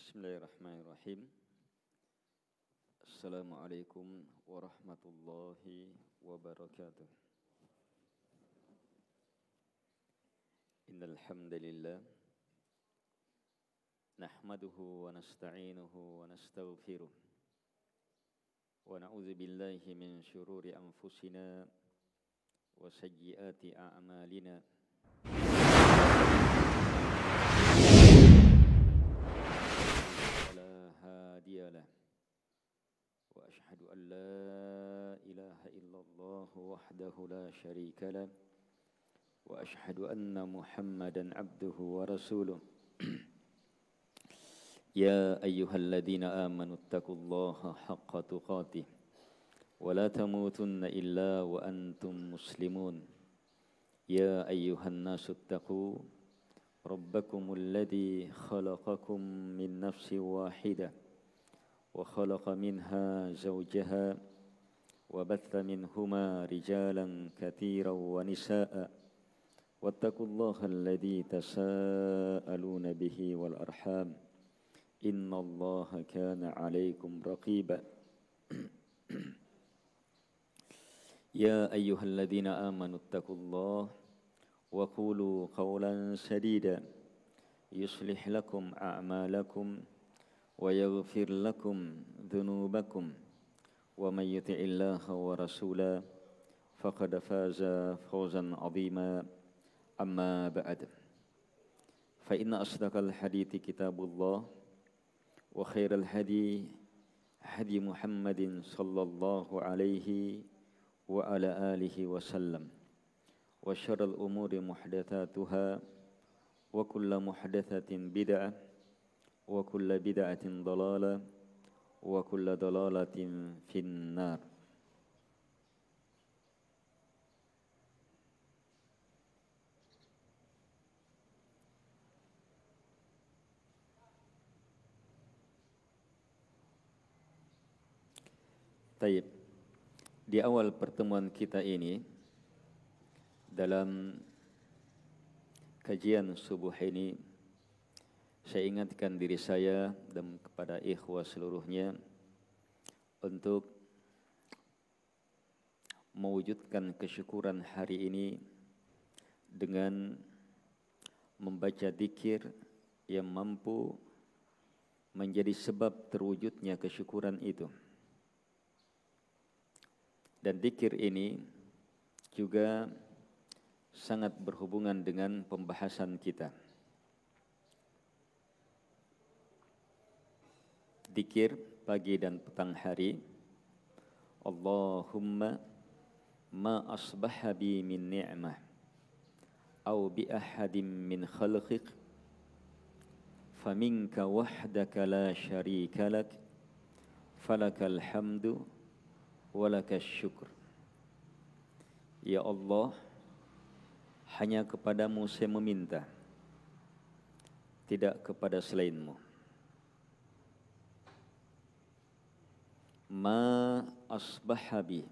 Bismillahirrahmanirrahim. Assalamualaikum warahmatullahi wabarakatuh. Innal hamdalillah nahmaduhu wa nasta'inuhu wa nastaghfiruh wa na'udzu billahi min shururi anfusina wa sayyiati a'malina. وأشهد أن لا إله إلا الله وحده لا شريك له وأشهد أن محمدا عبده ورسوله يا أيها الذين آمنوا اتقوا الله حق تقاته ولا تموتن إلا وأنتم مسلمون يا أيها الناس اتقوا ربكم الذي خلقكم من نفس واحدة وخلق منها زوجها وبث منهما رجالا كثيرا ونساء واتقوا الله الذي تساءلون به والأرحام إن الله كان عليكم رقيبا يا أيها الذين آمنوا اتقوا الله وقولوا قولا سديدا يصلح لكم أعمالكم ويغفر لكم ذنوبكم ومن يطع الله ورسوله فقد فاز فوزا عظيما أما بعد فإن أصدق الحديث كتاب الله وخير الهدي هدي محمد صلى الله عليه وعلى آله وسلم وشر الأمور محدثاتها وكل محدثة بدعة وكل بدعة ضلالة وكل ضلالة في النار. Taib. Di awal pertemuan kita ini dalam kajian subuh ini saya ingatkan diri saya dan kepada ikhwah seluruhnya untuk mewujudkan kesyukuran hari ini dengan membaca dzikir yang mampu menjadi sebab terwujudnya kesyukuran itu. Dan dzikir ini juga sangat berhubungan dengan pembahasan kita. Dzikir pagi dan petang hari. Allahumma ma asbaha bi min ni'mah aw bi ahadin min khalqik faminka wahdaka la syarika lak falakal hamdu walakas syukr. Ya Allah, hanya kepadamu saya meminta, tidak kepada selainmu. Ma asbahabi,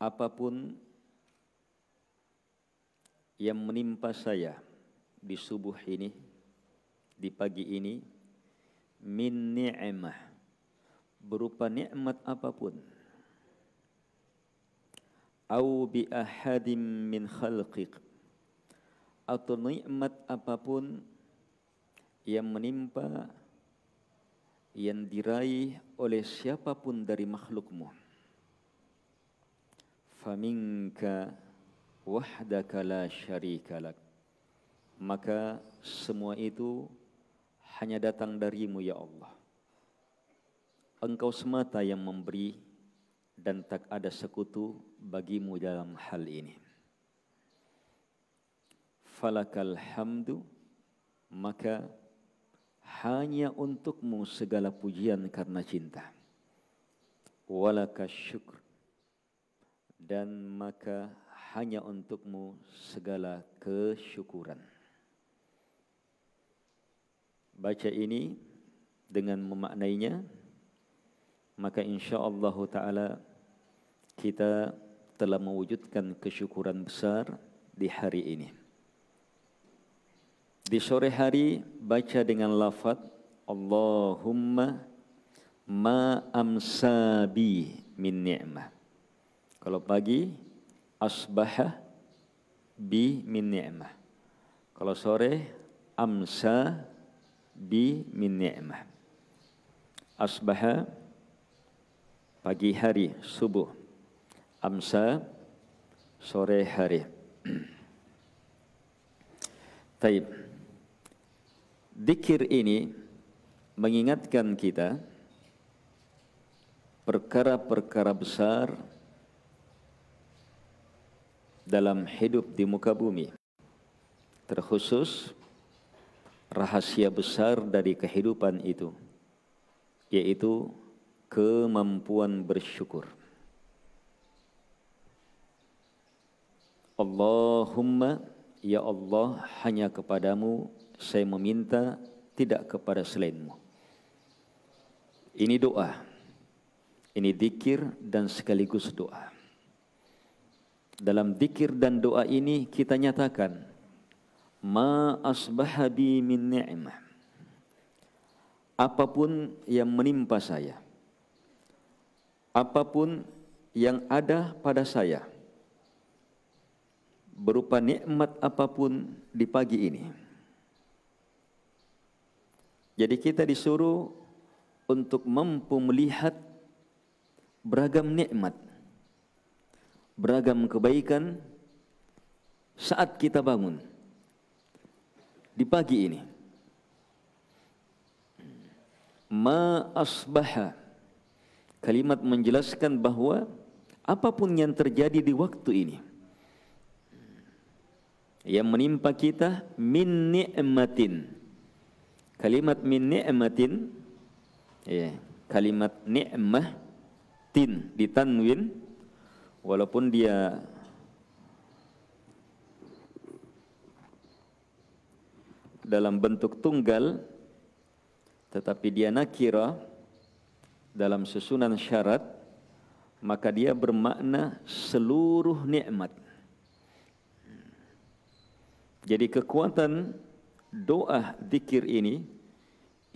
apapun yang menimpa saya di subuh ini, di pagi ini, min ni'mah, berupa nikmat apapun, au bi ahadim min khalqiq, atau nikmat apapun yang menimpa, yang diraih oleh siapapun dari makhlukmu. Faminka wahdaka la syarika lak, maka semua itu hanya datang darimu ya Allah. Engkau semata yang memberi dan tak ada sekutu bagimu dalam hal ini. Falakal hamdu, maka hanya untukmu segala pujian karena cinta. Walakas syukr, dan maka hanya untukmu segala kesyukuran. Baca ini dengan memaknainya, maka insyaallah ta'ala kita telah mewujudkan kesyukuran besar di hari ini. Di sore hari baca dengan lafaz Allahumma ma amsa bi min ni'mah. Kalau pagi asbaha bi min ni'mah. Kalau sore amsa bi min ni'mah. Asbaha pagi hari, subuh. Amsa sore hari. Taib. Dzikir ini mengingatkan kita perkara-perkara besar dalam hidup di muka bumi, terkhusus rahasia besar dari kehidupan itu, yaitu kemampuan bersyukur. Allahumma, ya Allah, hanya kepadamu saya meminta, tidak kepada selainmu. Ini doa, ini dzikir dan sekaligus doa. Dalam dzikir dan doa ini kita nyatakan ma asbaha bi min ni'mah. Apapun yang menimpa saya, apapun yang ada pada saya, berupa nikmat apapun di pagi ini. Jadi kita disuruh untuk mampu melihat beragam nikmat, beragam kebaikan saat kita bangun di pagi ini. Ma asbaha, kalimat menjelaskan bahwa apapun yang terjadi di waktu ini yang menimpa kita min ni'matin. Kalimat min ni'matin, ya, kalimat ni'mah tin ditanwin, walaupun dia dalam bentuk tunggal, tetapi dia nakira dalam susunan syarat, maka dia bermakna seluruh nikmat. Jadi kekuatan doa dzikir ini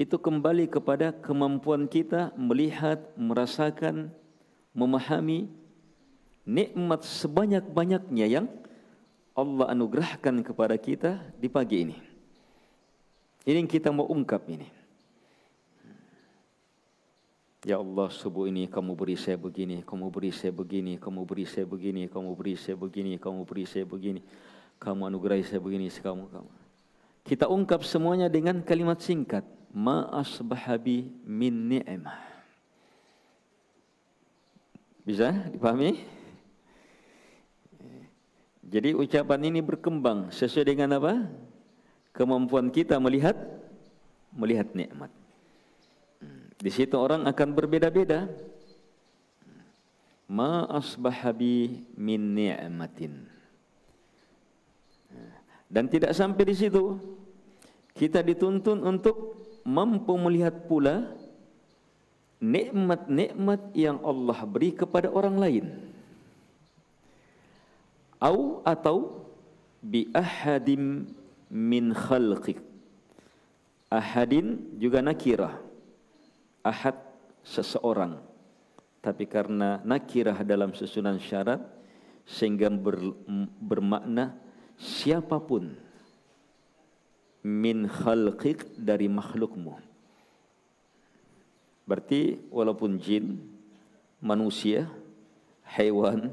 itu kembali kepada kemampuan kita melihat, merasakan, memahami nikmat sebanyak-banyaknya yang Allah anugerahkan kepada kita di pagi ini. Ini yang kita mau ungkap ini. Ya Allah, subuh ini kamu beri saya begini, kamu beri saya begini, kamu beri saya begini, kamu beri saya begini, kamu beri saya begini, kamu anugerahi saya begini, kamu. Kita ungkap semuanya dengan kalimat singkat. Ma asbahabi min ni'mah. Bisa dipahami? Jadi ucapan ini berkembang sesuai dengan apa? Kemampuan kita melihat nikmat. Di situ orang akan berbeda-beda. Ma asbahabi min ni'matin. Dan tidak sampai di situ. Kita dituntun untuk mampu melihat pula nikmat-nikmat yang Allah beri kepada orang lain. Atau bi ahadim min khalqik. Ahadin juga nakirah. Ahad seseorang. Tapi karena nakirah dalam susunan syarat sehingga bermakna siapapun min khalqik, dari makhlukmu. Berarti walaupun jin, manusia, hewan,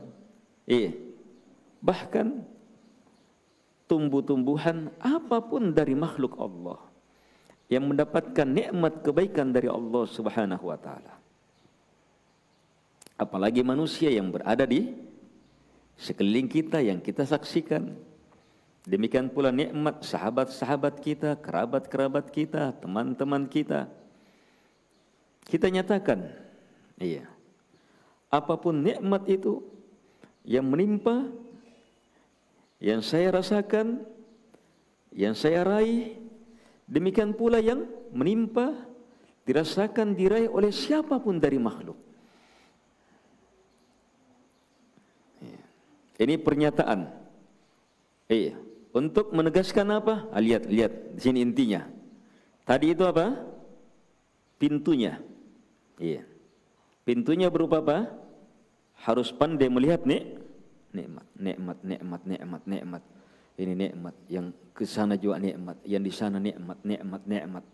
bahkan tumbuh-tumbuhan, apapun dari makhluk Allah yang mendapatkan nikmat kebaikan dari Allah Subhanahu wa taala. Apalagi manusia yang berada di sekeliling kita yang kita saksikan. Demikian pula nikmat sahabat-sahabat kita, kerabat-kerabat kita, teman-teman kita. Kita nyatakan, apapun nikmat itu yang menimpa, yang saya rasakan, yang saya raih, demikian pula yang menimpa, dirasakan, diraih oleh siapapun dari makhluk. Ini pernyataan. Untuk menegaskan apa? Lihat di sini intinya. Tadi itu apa? Pintunya. Iya. Pintunya berupa apa? Harus pandai melihat nikmat. Ini nikmat, yang ke sana juga nikmat, yang di sana nikmat.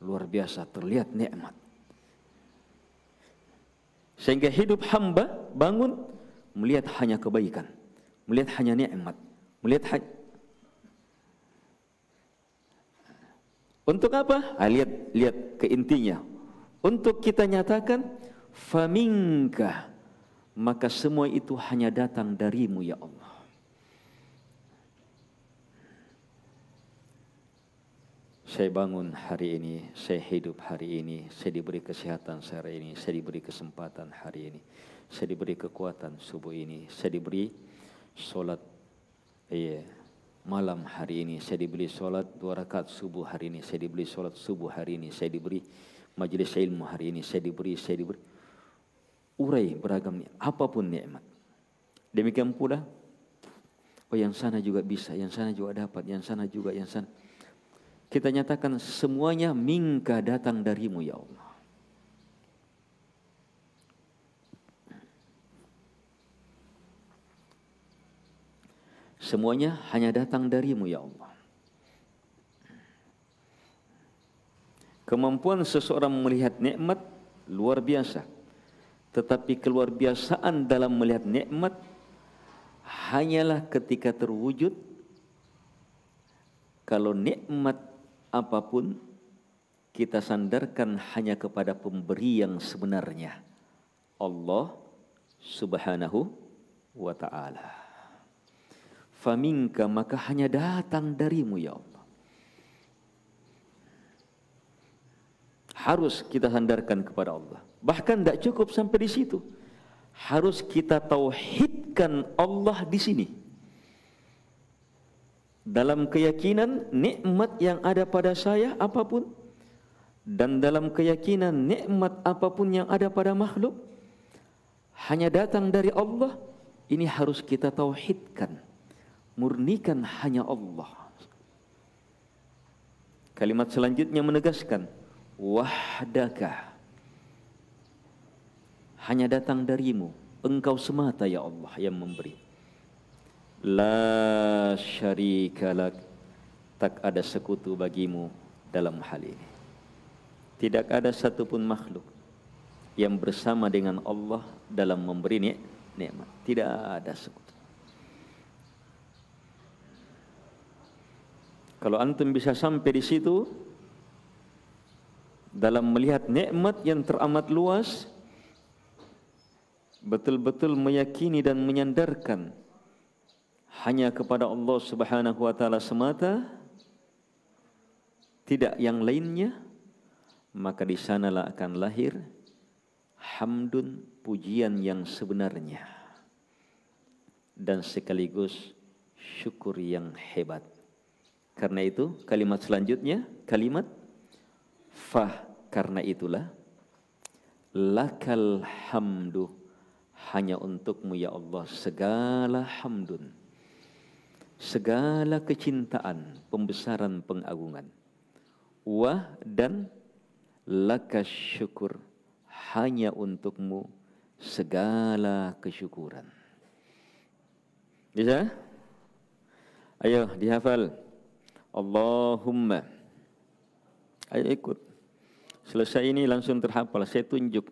Luar biasa, terlihat nikmat. Sehingga hidup hamba bangun melihat hanya kebaikan, melihat hanya nikmat, untuk apa? Lihat ke intinya. Untuk kita nyatakan faminka, maka semua itu hanya datang darimu ya Allah. Saya bangun hari ini, saya hidup hari ini, saya diberi kesehatan hari ini, saya diberi kesempatan hari ini, saya diberi kekuatan subuh ini, saya diberi solat malam hari ini, saya diberi solat 2 rakaat subuh hari ini, saya diberi solat subuh hari ini, saya diberi majelis ilmu hari ini, saya diberi urai beragam apapun nikmat. Demikian pula, yang sana juga bisa, yang sana juga dapat, yang sana juga, yang sana. Kita nyatakan semuanya minka, datang darimu ya Allah. Semuanya hanya datang darimu ya Allah. Kemampuan seseorang melihat nikmat luar biasa. Tetapi keluar biasaan dalam melihat nikmat hanyalah ketika terwujud kalau nikmat apapun kita sandarkan hanya kepada pemberi yang sebenarnya, Allah Subhanahu wa ta'ala. Faminka, maka hanya datang darimu ya Allah. Harus kita sandarkan kepada Allah. Bahkan tidak cukup sampai di situ. Harus kita tauhidkan Allah di sini. Dalam keyakinan nikmat yang ada pada saya apapun, dan dalam keyakinan nikmat apapun yang ada pada makhluk hanya datang dari Allah, ini harus kita tauhidkan, murnikan hanya Allah. Kalimat selanjutnya menegaskan wahdaka, hanya datang darimu, engkau semata ya Allah yang memberi. La syarika lak, tak ada sekutu bagimu dalam hal ini. Tidak ada satupun makhluk yang bersama dengan Allah dalam memberi nikmat. Tidak ada sekutu. Kalau antum bisa sampai di situ dalam melihat nikmat yang teramat luas, betul-betul meyakini dan menyandarkan hanya kepada Allah Subhanahu wa ta'ala semata, tidak yang lainnya, maka di sanalah akan lahir hamdun, pujian yang sebenarnya, dan sekaligus syukur yang hebat. Karena itu kalimat selanjutnya, kalimat fah, karena itulah lakal hamdu, hanya untukmu ya Allah segala hamdun, segala kecintaan, pembesaran, pengagungan. Wa, dan laka syukur, hanya untukmu segala kesyukuran. Bisa? Ayo dihafal. Allahumma. Ayo ikut. Selesai ini langsung terhafal, saya tunjuk.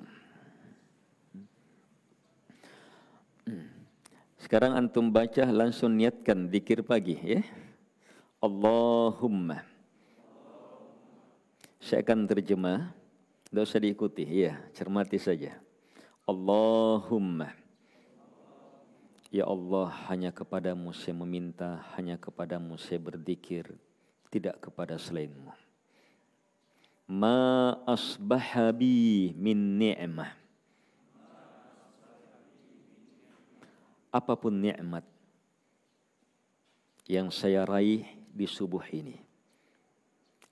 Sekarang antum baca, langsung niatkan zikir pagi ya. Allahumma. Saya akan terjemah, tidak usah diikuti ya, cermati saja. Allahumma. Ya Allah, hanya kepadamu saya meminta, hanya kepadamu saya berzikir, tidak kepada selainmu. Ma asbaha bi min ni'mah. Apapun nikmat yang saya raih di subuh ini,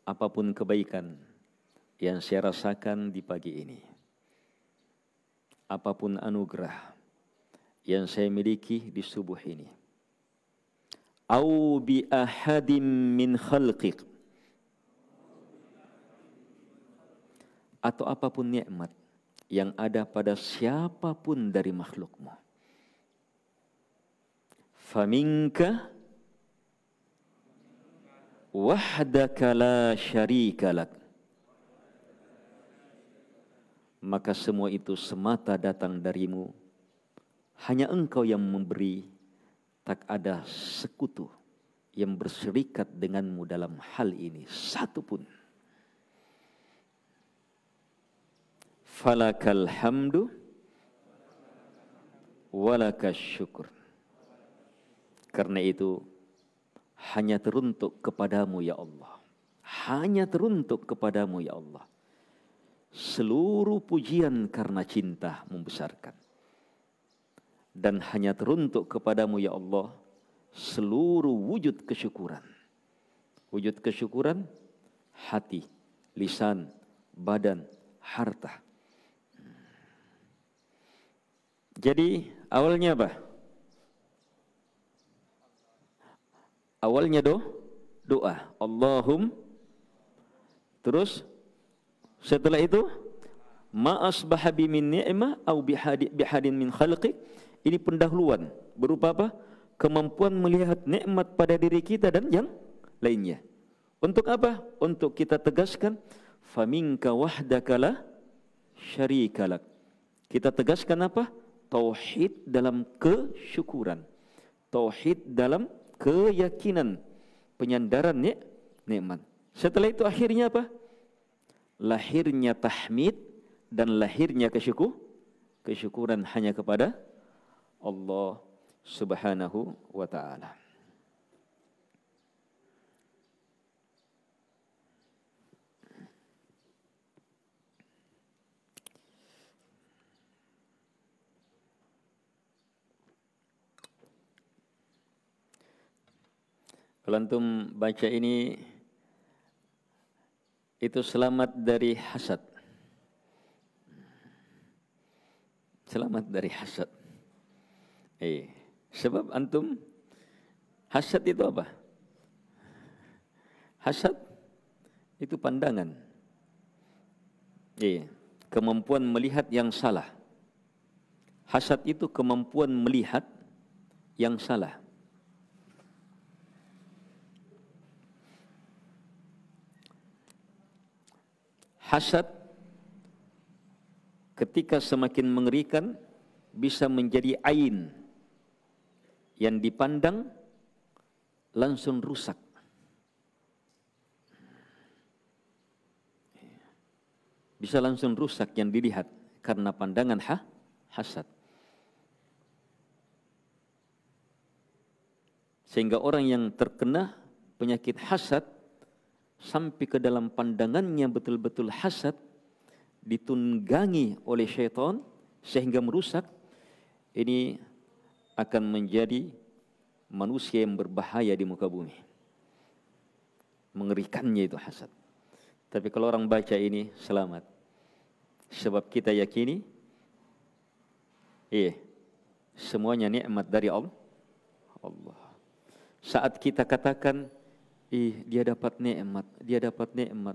apapun kebaikan yang saya rasakan di pagi ini, apapun anugerah yang saya miliki di subuh ini, au bi ahadim min khalqik, atau apapun nikmat yang ada pada siapapun dari makhlukmu. Faminka wahdaka la syarika lak, maka semua itu semata datang darimu, hanya engkau yang memberi, tak ada sekutu yang berserikat denganmu dalam hal ini satupun. Falakal hamdu walakas syukur. Karena itu hanya teruntuk kepadamu ya Allah, hanya teruntuk kepadamu ya Allah seluruh pujian karena cinta membesarkan, dan hanya teruntuk kepadamu ya Allah seluruh wujud kesyukuran. Wujud kesyukuran hati, lisan, badan, harta. Jadi awalnya apa? Awalnya doa. Allahum. Terus setelah itu ma asbaha bi min ni'mah au bihadin min khalqi. Ini pendahuluan berupa apa? Kemampuan melihat nikmat pada diri kita dan yang lainnya. Untuk apa? Untuk kita tegaskan faminka wahdaka la syarika lak. Kita tegaskan apa? Tauhid dalam kesyukuran, tauhid dalam keyakinan, penyandaran nikmat. Setelah itu akhirnya apa? Lahirnya tahmid dan lahirnya kesyukuran hanya kepada Allah Subhanahu wa ta'ala. Kalau antum baca ini, itu selamat dari hasad. Selamat dari hasad. Sebab antum, hasad itu apa? Hasad itu pandangan. Kemampuan melihat yang salah. Hasad itu kemampuan melihat yang salah. Hasad ketika semakin mengerikan bisa menjadi ain yang dipandang langsung rusak. Bisa langsung rusak yang dilihat karena pandangan hasad. Sehingga orang yang terkena penyakit hasad sampai ke dalam pandangannya betul-betul hasad, ditunggangi oleh syaitan sehingga merusak, ini akan menjadi manusia yang berbahaya di muka bumi. Mengerikannya itu hasad. Tapi kalau orang baca ini selamat. Sebab kita yakini semuanya nikmat dari Allah. Saat kita katakan dia dapat nikmat,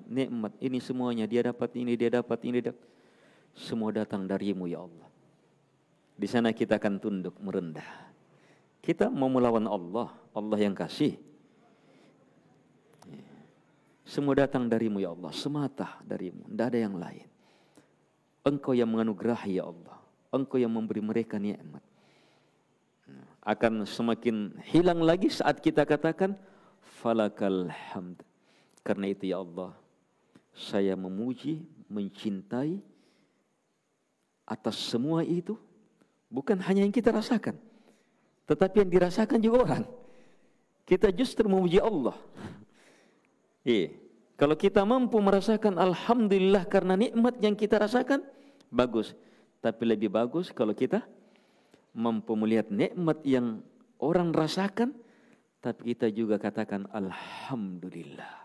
nikmat ini semuanya, dia dapat ini, semua datang darimu ya Allah. Di sana kita akan tunduk merendah. Kita mau melawan Allah, Allah yang kasih. Semua datang darimu ya Allah, semata darimu, tidak ada yang lain. Engkau yang menganugerahi ya Allah, Engkau yang memberi mereka nikmat. Akan semakin hilang lagi saat kita katakan falakal hamd. Karena itu ya Allah, saya memuji, mencintai atas semua itu, bukan hanya yang kita rasakan, tetapi yang dirasakan juga orang. Kita justru memuji Allah. Kalau kita mampu merasakan alhamdulillah karena nikmat yang kita rasakan, bagus. Tapi lebih bagus kalau kita mampu melihat nikmat yang orang rasakan, tapi kita juga katakan alhamdulillah.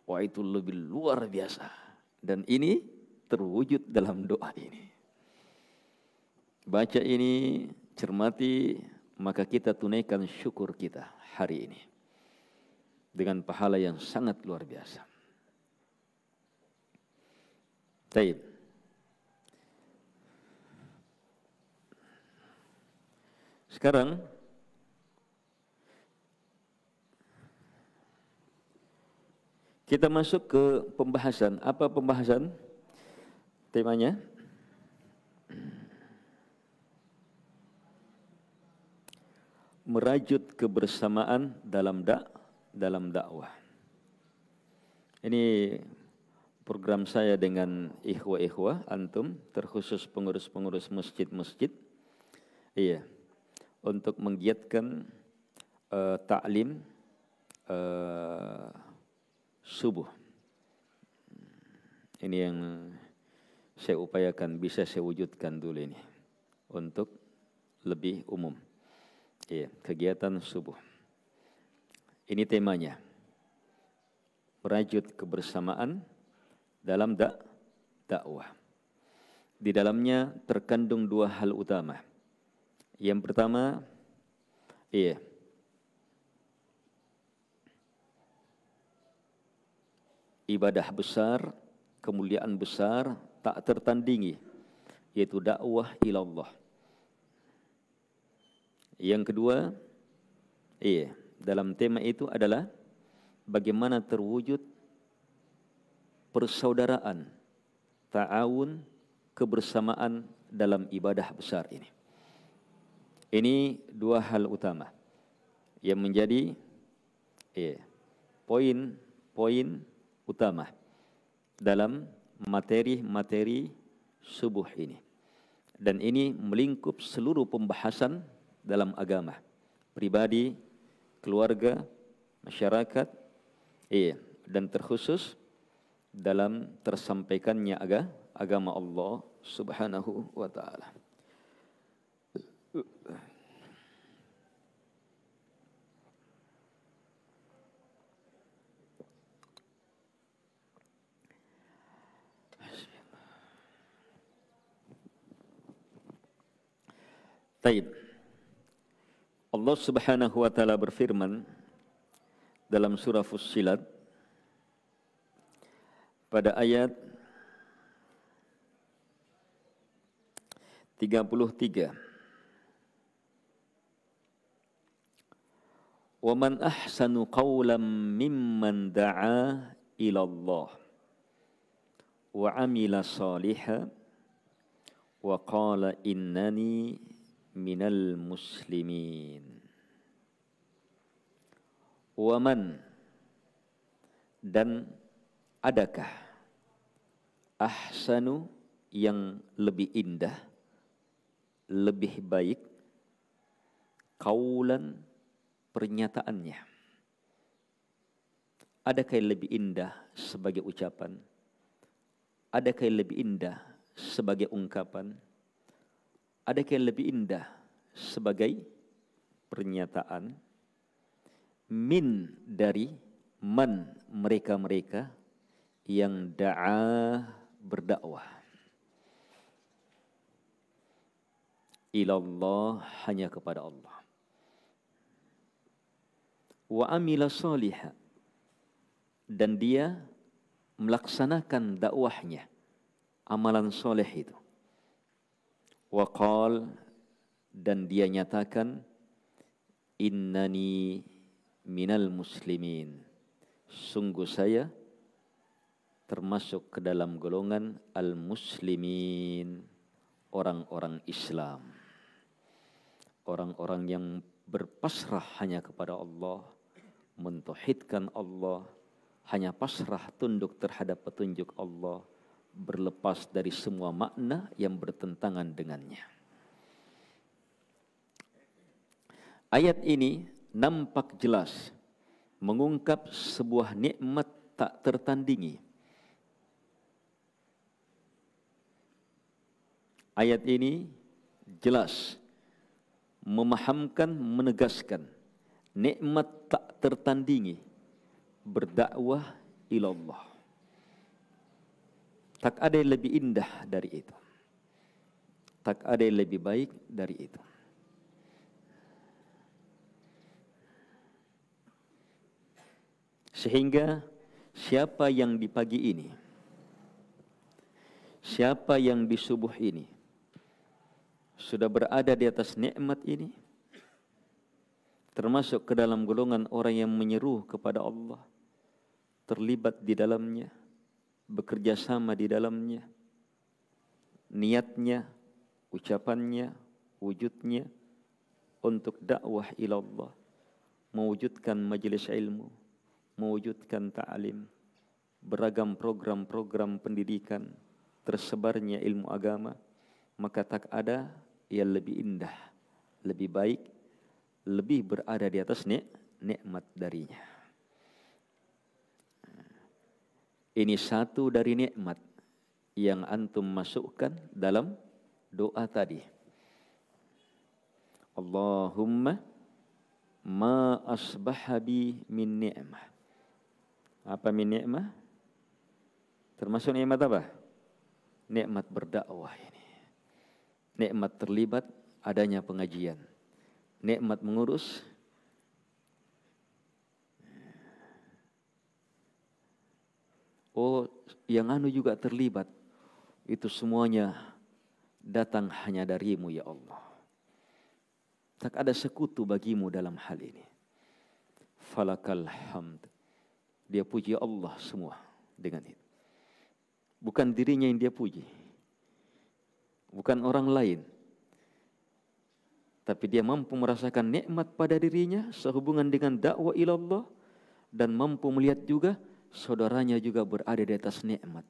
Wah, itu lebih luar biasa. Dan ini terwujud dalam doa ini. Baca ini, cermati, maka kita tunaikan syukur kita hari ini dengan pahala yang sangat luar biasa. Baik. Sekarang kita masuk ke pembahasan. Apa pembahasan? Temanya merajut kebersamaan dalam dakwah. Ini program saya dengan ikhwah-ikhwah antum, terkhusus pengurus-pengurus masjid-masjid. Iya. Untuk menggiatkan ta'lim subuh. Ini yang saya upayakan bisa saya wujudkan dulu ini untuk lebih umum. Iya, kegiatan subuh. Ini temanya. Merajut kebersamaan dalam dakwah. Di dalamnya terkandung dua hal utama. Yang pertama, ibadah besar, kemuliaan besar, tak tertandingi, yaitu dakwah ilallah. Yang kedua, dalam tema itu adalah bagaimana terwujud persaudaraan, ta'awun, kebersamaan dalam ibadah besar ini. Ini dua hal utama yang menjadi poin-poin utama dalam materi-materi subuh ini. Dan ini melingkup seluruh pembahasan dalam agama, pribadi, keluarga, masyarakat, dan terkhusus dalam tersampaikannya agama Allah Subhanahu wa ta'ala. Taib. Allah Subhanahu wa ta'ala berfirman dalam surah Fussilat pada ayat 33. Wa man ahsanu qawlan mimman da'a ila Allah wa amila salihan wa qala innani minal muslimin. Wa man, dan adakah, ahsanu yang lebih indah, lebih baik, qawlan pernyataannya. Adakah yang lebih indah sebagai ucapan? Adakah yang lebih indah sebagai ungkapan? Adakah yang lebih indah sebagai pernyataan? Min, dari man, mereka-mereka yang da'a, berdakwah. Ilallah, hanya kepada Allah. Wa amila salihah, dan dia melaksanakan dakwahnya, amalan soleh itu. Wa qal, dan dia nyatakan, innani minal muslimin, sungguh saya termasuk ke dalam golongan al-muslimin, orang-orang Islam, orang-orang yang berpasrah hanya kepada Allah, mentauhidkan Allah, hanya pasrah tunduk terhadap petunjuk Allah, berlepas dari semua makna yang bertentangan dengannya. Ayat ini nampak jelas mengungkap sebuah nikmat tak tertandingi. Ayat ini jelas memahamkan, menegaskan nikmat tak tertandingi berdakwah ilallah. Tak ada yang lebih indah dari itu. Tak ada yang lebih baik dari itu. Sehingga siapa yang di pagi ini, siapa yang di subuh ini sudah berada di atas nikmat ini, termasuk ke dalam golongan orang yang menyeru kepada Allah, terlibat di dalamnya, bekerja sama di dalamnya, niatnya, ucapannya, wujudnya untuk dakwah ila Allah, mewujudkan majelis ilmu, mewujudkan ta'lim, beragam program-program pendidikan, tersebarnya ilmu agama, maka tak ada yang lebih indah, lebih baik, lebih berada di atas nikmat darinya. Ini satu dari nikmat yang antum masukkan dalam doa tadi. Allahumma ma asbaha bi min ni'mah. Apa min ni'mah? Termasuk nikmat apa? Nikmat berdakwah ini. Nikmat terlibat adanya pengajian. Nikmat mengurus. Oh, yang anu juga terlibat. Itu semuanya datang hanya darimu ya Allah. Tak ada sekutu bagimu dalam hal ini. Falakal hamd. Dia puji Allah semua dengan itu. Bukan dirinya yang dia puji. Bukan orang lain. Tapi dia mampu merasakan nikmat pada dirinya sehubungan dengan dakwah ila Allah, dan mampu melihat juga saudaranya juga berada di atas nikmat,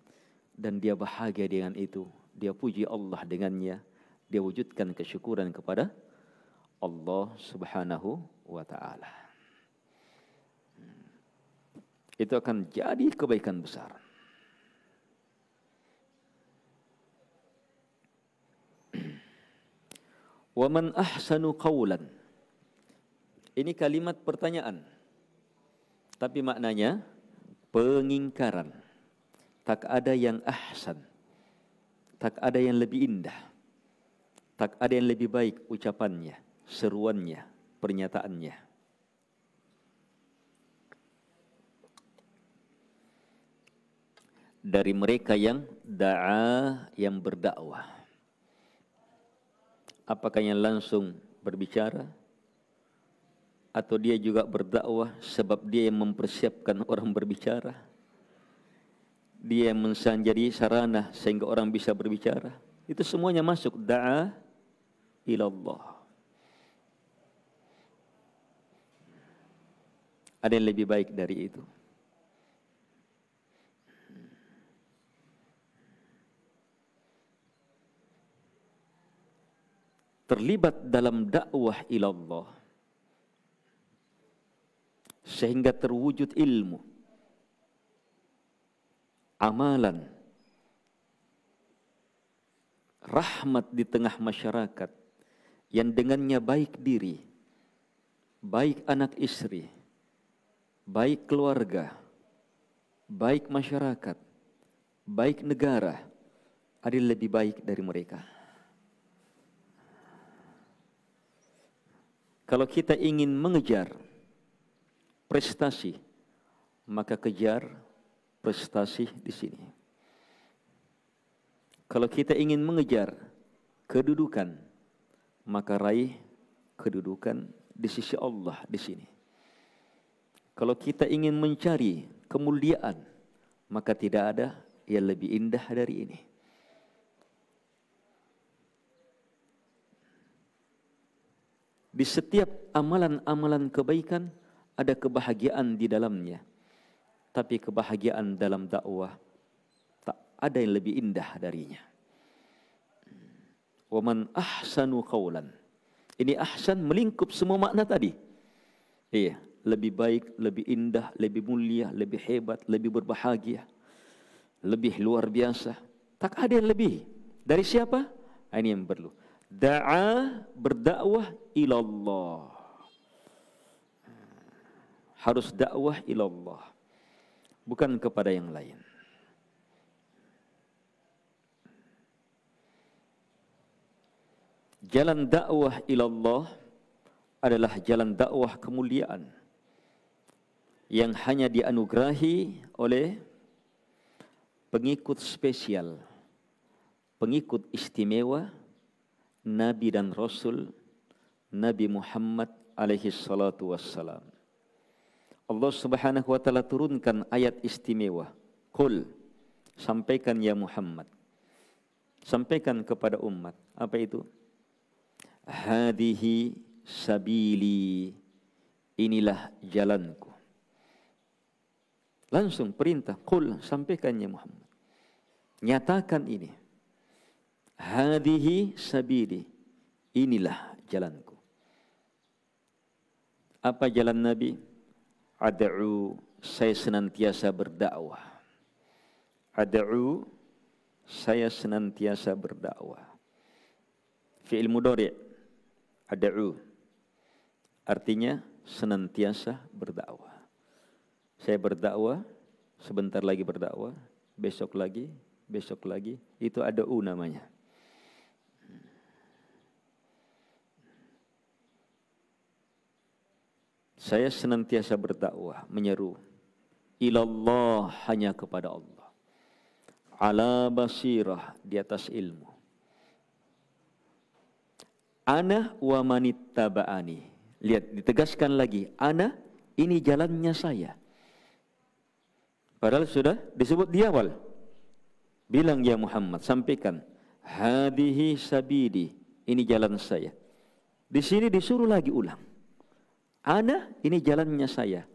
dan dia bahagia dengan itu. Dia puji Allah dengannya. Dia wujudkan kesyukuran kepada Allah Subhanahu wa ta'ala. Itu akan jadi kebaikan besar. Wa man ahsanu qawlan. Ini kalimat pertanyaan, tapi maknanya pengingkaran. Tak ada yang ahsan, tak ada yang lebih indah, tak ada yang lebih baik ucapannya, seruannya, pernyataannya. Dari mereka yang da'a, yang berdakwah. Apakah yang langsung berbicara, atau dia juga berdakwah sebab dia yang mempersiapkan orang berbicara, dia yang menjadi sarana sehingga orang bisa berbicara. Itu semuanya masuk da'a ilallah. Ada yang lebih baik dari itu? Terlibat dalam dakwah ilallah sehingga terwujud ilmu, amalan, rahmat di tengah masyarakat, yang dengannya baik diri, baik anak istri, baik keluarga, baik masyarakat, baik negara, ada yang lebih baik dari mereka. Kalau kita ingin mengejar prestasi, maka kejar prestasi di sini. Kalau kita ingin mengejar kedudukan, maka raih kedudukan di sisi Allah di sini. Kalau kita ingin mencari kemuliaan, maka tidak ada yang lebih indah dari ini. Di setiap amalan-amalan kebaikan ada kebahagiaan di dalamnya. Tapi kebahagiaan dalam dakwah tak ada yang lebih indah darinya. Wa man ahsanu qawlan. Ini ahsan melingkup semua makna tadi. Iya, lebih baik, lebih indah, lebih mulia, lebih hebat, lebih berbahagia, lebih luar biasa. Tak ada yang lebih. Dari siapa? Ini yang perlu. Da'a, berdakwah ilallah. Harus dakwah ilallah, bukan kepada yang lain. Jalan dakwah ilallah adalah jalan dakwah kemuliaan. yang hanya dianugerahi oleh pengikut spesial, pengikut istimewa Nabi dan Rasul Nabi Muhammad alaihi salatu wassalam. Allah Subhanahu wa taala turunkan ayat istimewa. Qul, sampaikan ya Muhammad. Sampaikan kepada umat. Apa itu? Hadihi sabili, inilah jalanku. Langsung perintah, qul, sampaikan ya Muhammad. Nyatakan ini. Hadihi sabili, inilah jalanku. Apa jalan Nabi? Ad'u, saya senantiasa berdakwah. Ad'u, saya senantiasa berdakwah. Fi'il mudhari', ad'u, artinya senantiasa berdakwah. Saya berdakwah, sebentar lagi berdakwah, besok lagi, itu ad'u namanya. Saya senantiasa berdakwah, menyeru ilallah, hanya kepada Allah. Ala basirah, di atas ilmu. Ana wa manittaba'ani. Lihat, ditegaskan lagi, ana, ini jalannya saya. Padahal sudah disebut di awal. Bilang ya Muhammad, sampaikan, hadihi sabili, ini jalan saya. Di sini disuruh lagi ulang. Ana, ini jalannya saya.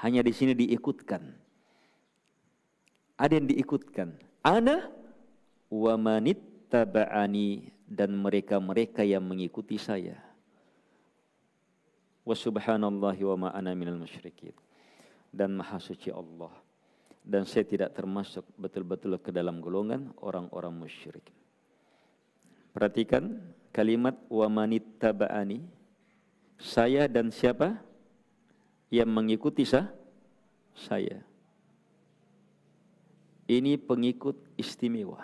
Hanya di sini diikutkan. Ada yang diikutkan. Ana wa manittaba'ani, dan mereka-mereka yang mengikuti saya. Wa subhanallahi wa ma ana minal musyrikin. Dan maha suci Allah. Dan saya tidak termasuk betul-betul ke dalam golongan orang-orang musyrik. Perhatikan kalimat wa manittaba'ani. Saya dan siapa yang mengikuti saya. Ini pengikut istimewa.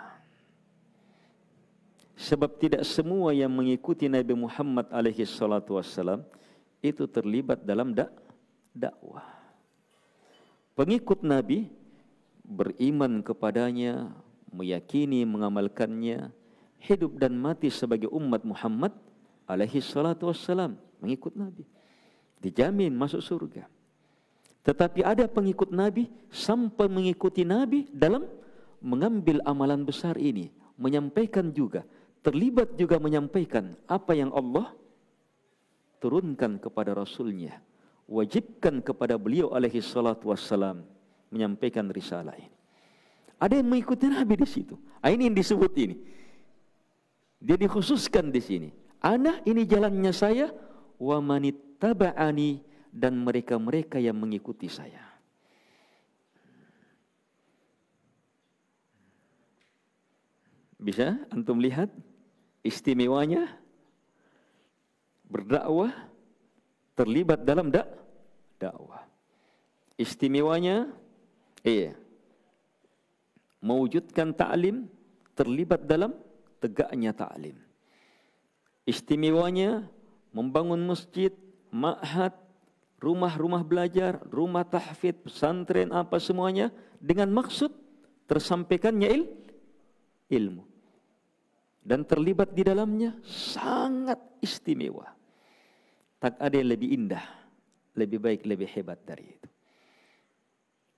Sebab tidak semua yang mengikuti Nabi Muhammad alaihi salatu wassalam itu terlibat dalam dakwah. Pengikut Nabi beriman kepadanya, meyakini, mengamalkannya, hidup dan mati sebagai umat Muhammad alaihi salatu wassalam, mengikut Nabi, dijamin masuk surga. Tetapi ada pengikut Nabi sampai mengikuti Nabi dalam mengambil amalan besar ini, menyampaikan juga, terlibat juga menyampaikan apa yang Allah turunkan kepada Rasulnya, wajibkan kepada beliau alaihi salatu wassalam, menyampaikan risalah ini. Ada yang mengikuti Nabi di situ. Ini yang disebut ini. Dia dikhususkan di sini. Ana, ini jalannya saya, wa manittaba'ani, dan mereka-mereka yang mengikuti saya. Bisa antum lihat istimewanya berdakwah, terlibat dalam dakwah. Istimewanya mewujudkan ta'lim, terlibat dalam tegaknya ta'lim. Istimewanya membangun masjid, ma'had, rumah-rumah belajar, rumah tahfidz, pesantren, apa semuanya dengan maksud tersampaikannya ilmu. Dan terlibat di dalamnya sangat istimewa. Tak ada yang lebih indah, lebih baik, lebih hebat dari itu.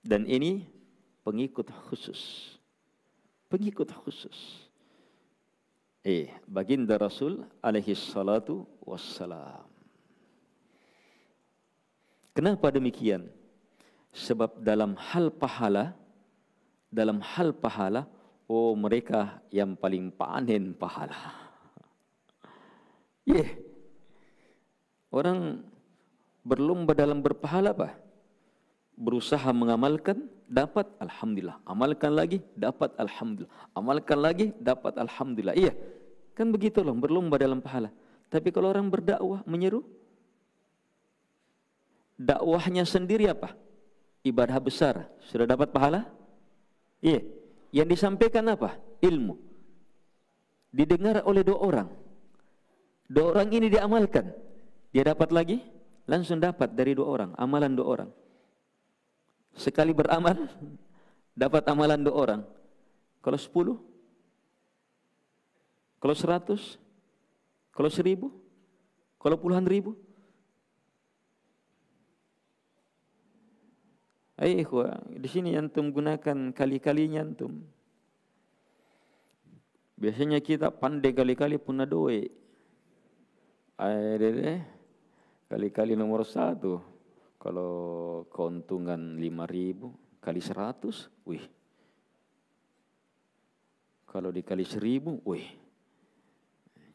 Dan ini pengikut khusus. Pengikut khusus. Baginda Rasul alaihi salatu wassalam. Kenapa demikian? Sebab dalam hal pahala, mereka yang paling panen pahala. Orang berlomba dalam berpahala apa? Berusaha mengamalkan, dapat alhamdulillah. Amalkan lagi, dapat alhamdulillah. Amalkan lagi, dapat alhamdulillah. Iya, kan begitu loh, berlomba dalam pahala. Tapi kalau orang berdakwah, menyeru, dakwahnya sendiri apa? Ibadah besar, sudah dapat pahala? Iya. Yang disampaikan apa? Ilmu. Didengar oleh dua orang. Dua orang ini diamalkan. Dia dapat lagi, langsung dapat dari dua orang, amalan dua orang. Sekali beramal dapat amalan 2 orang. Kalau 10, kalau 100, kalau 1000, kalau puluhan ribu. Ikhwah, di sini antum gunakan kali-kalinya antum. Biasanya kita pandai kali-kali punna doe. Kali-kali nomor 1. Kalau keuntungan 5.000 kali 100, wih. Kalau dikali 1.000, wih.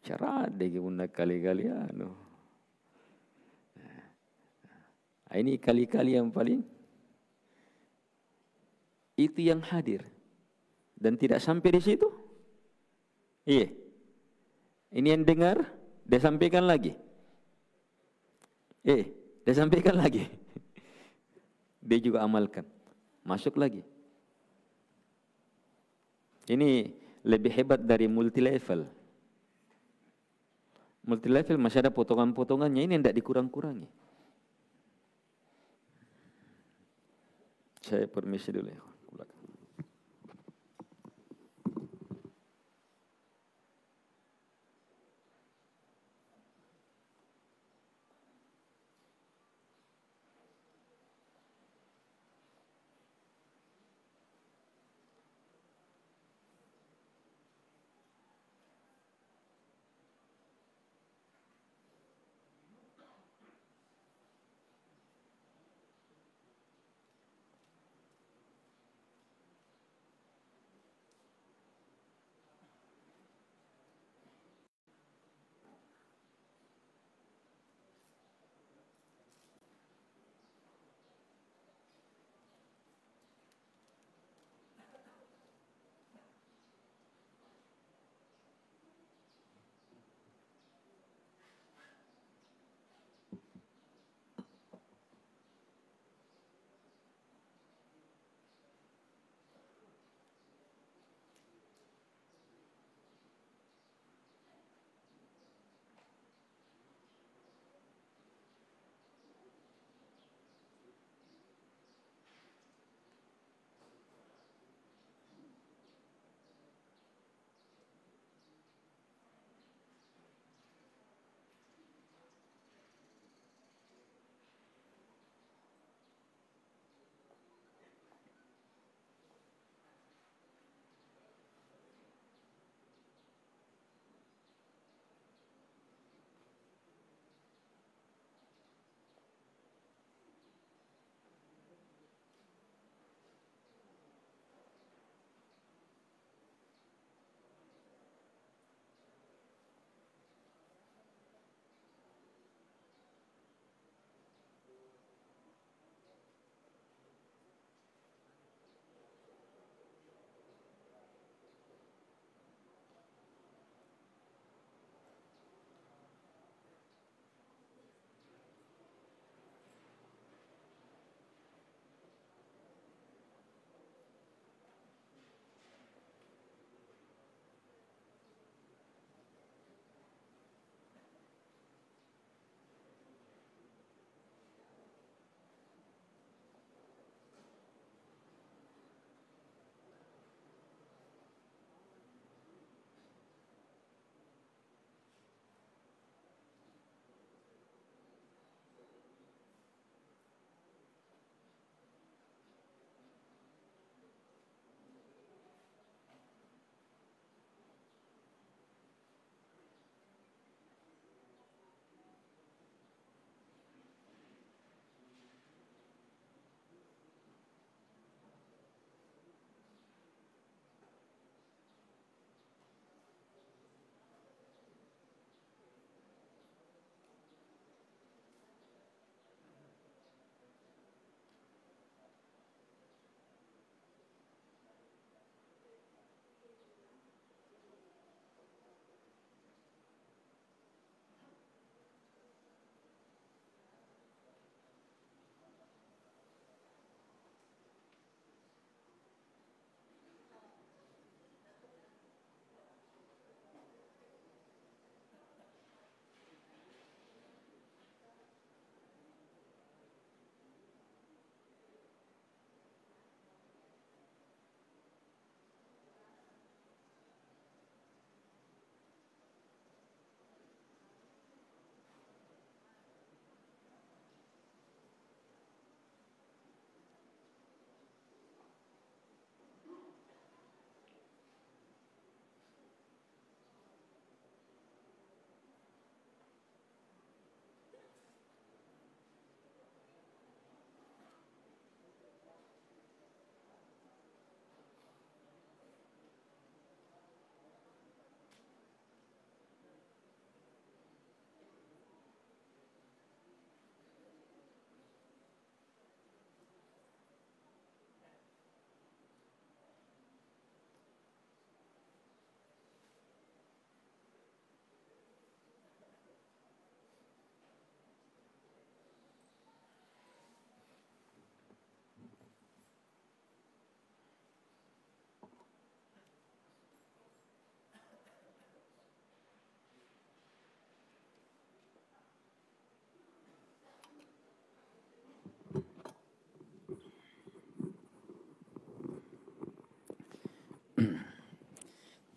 Cara ada guna kali-kali anu. Ini kali-kali yang paling itu yang hadir dan tidak sampai di situ. Iya. Ini yang dengar, dia sampaikan lagi. Dia sampaikan lagi. Dia juga amalkan. Masuk lagi. Ini lebih hebat dari multi level. Multi level masih ada potongan-potongannya, ini tidak dikurang-kurangi. Saya permisi dulu ya.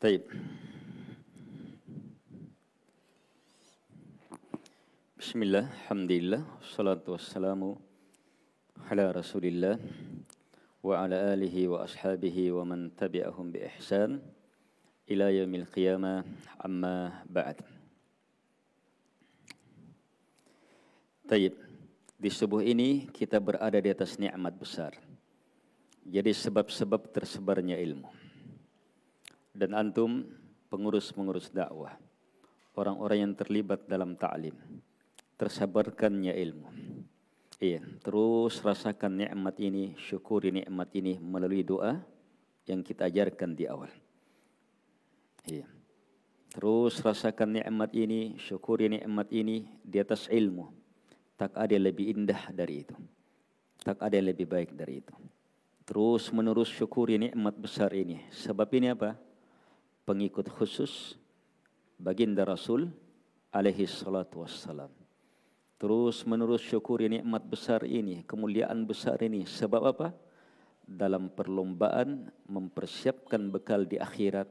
Taib. Bismillah, alhamdulillah, salatu wassalamu ala rasulillah wa ala alihi wa ashabihi wa man tabi'ahum bi ihsan ila yaumil qiyamah, amma ba'd. Taib. Di subuh ini kita berada di atas nikmat besar. Jadi sebab-sebab tersebarnya ilmu. Dan antum pengurus-pengurus dakwah, orang-orang yang terlibat dalam ta'lim, tersabarkannya ilmu. Iya, terus rasakan nikmat ini, syukuri nikmat ini melalui doa yang kita ajarkan di awal. Iya. Terus rasakan nikmat ini, syukuri nikmat ini di atas ilmu. Tak ada yang lebih indah dari itu. Tak ada yang lebih baik dari itu. Terus menerus syukuri nikmat besar ini. Sebab ini apa? Pengikut khusus baginda Rasul alaihi salatu wassalam. Terus menerus syukuri nikmat besar ini, kemuliaan besar ini. Sebab apa? Dalam perlombaan mempersiapkan bekal di akhirat,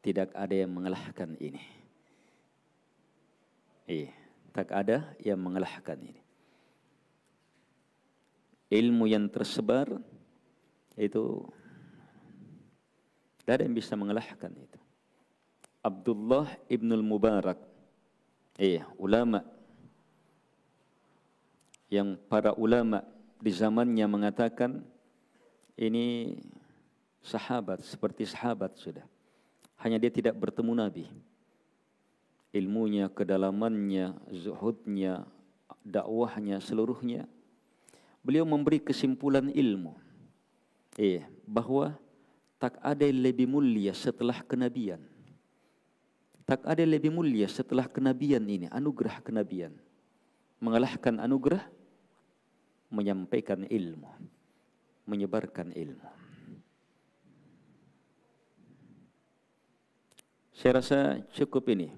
tidak ada yang mengalahkan ini. Tak ada yang mengalahkan ini. Ilmu yang tersebar itu tidak ada yang bisa mengalahkan itu. Abdullah ibnul Mubarak, ulama yang para ulama di zamannya mengatakan ini sahabat, seperti sahabat sudah. Hanya dia tidak bertemu Nabi. Ilmunya, kedalamannya, zuhudnya, dakwahnya, seluruhnya. Beliau memberi kesimpulan ilmu. Bahwa tak ada yang lebih mulia setelah kenabian. Tak ada yang lebih mulia setelah kenabian ini, anugerah kenabian. Mengalahkan anugerah, menyampaikan ilmu, menyebarkan ilmu. Saya rasa cukup ini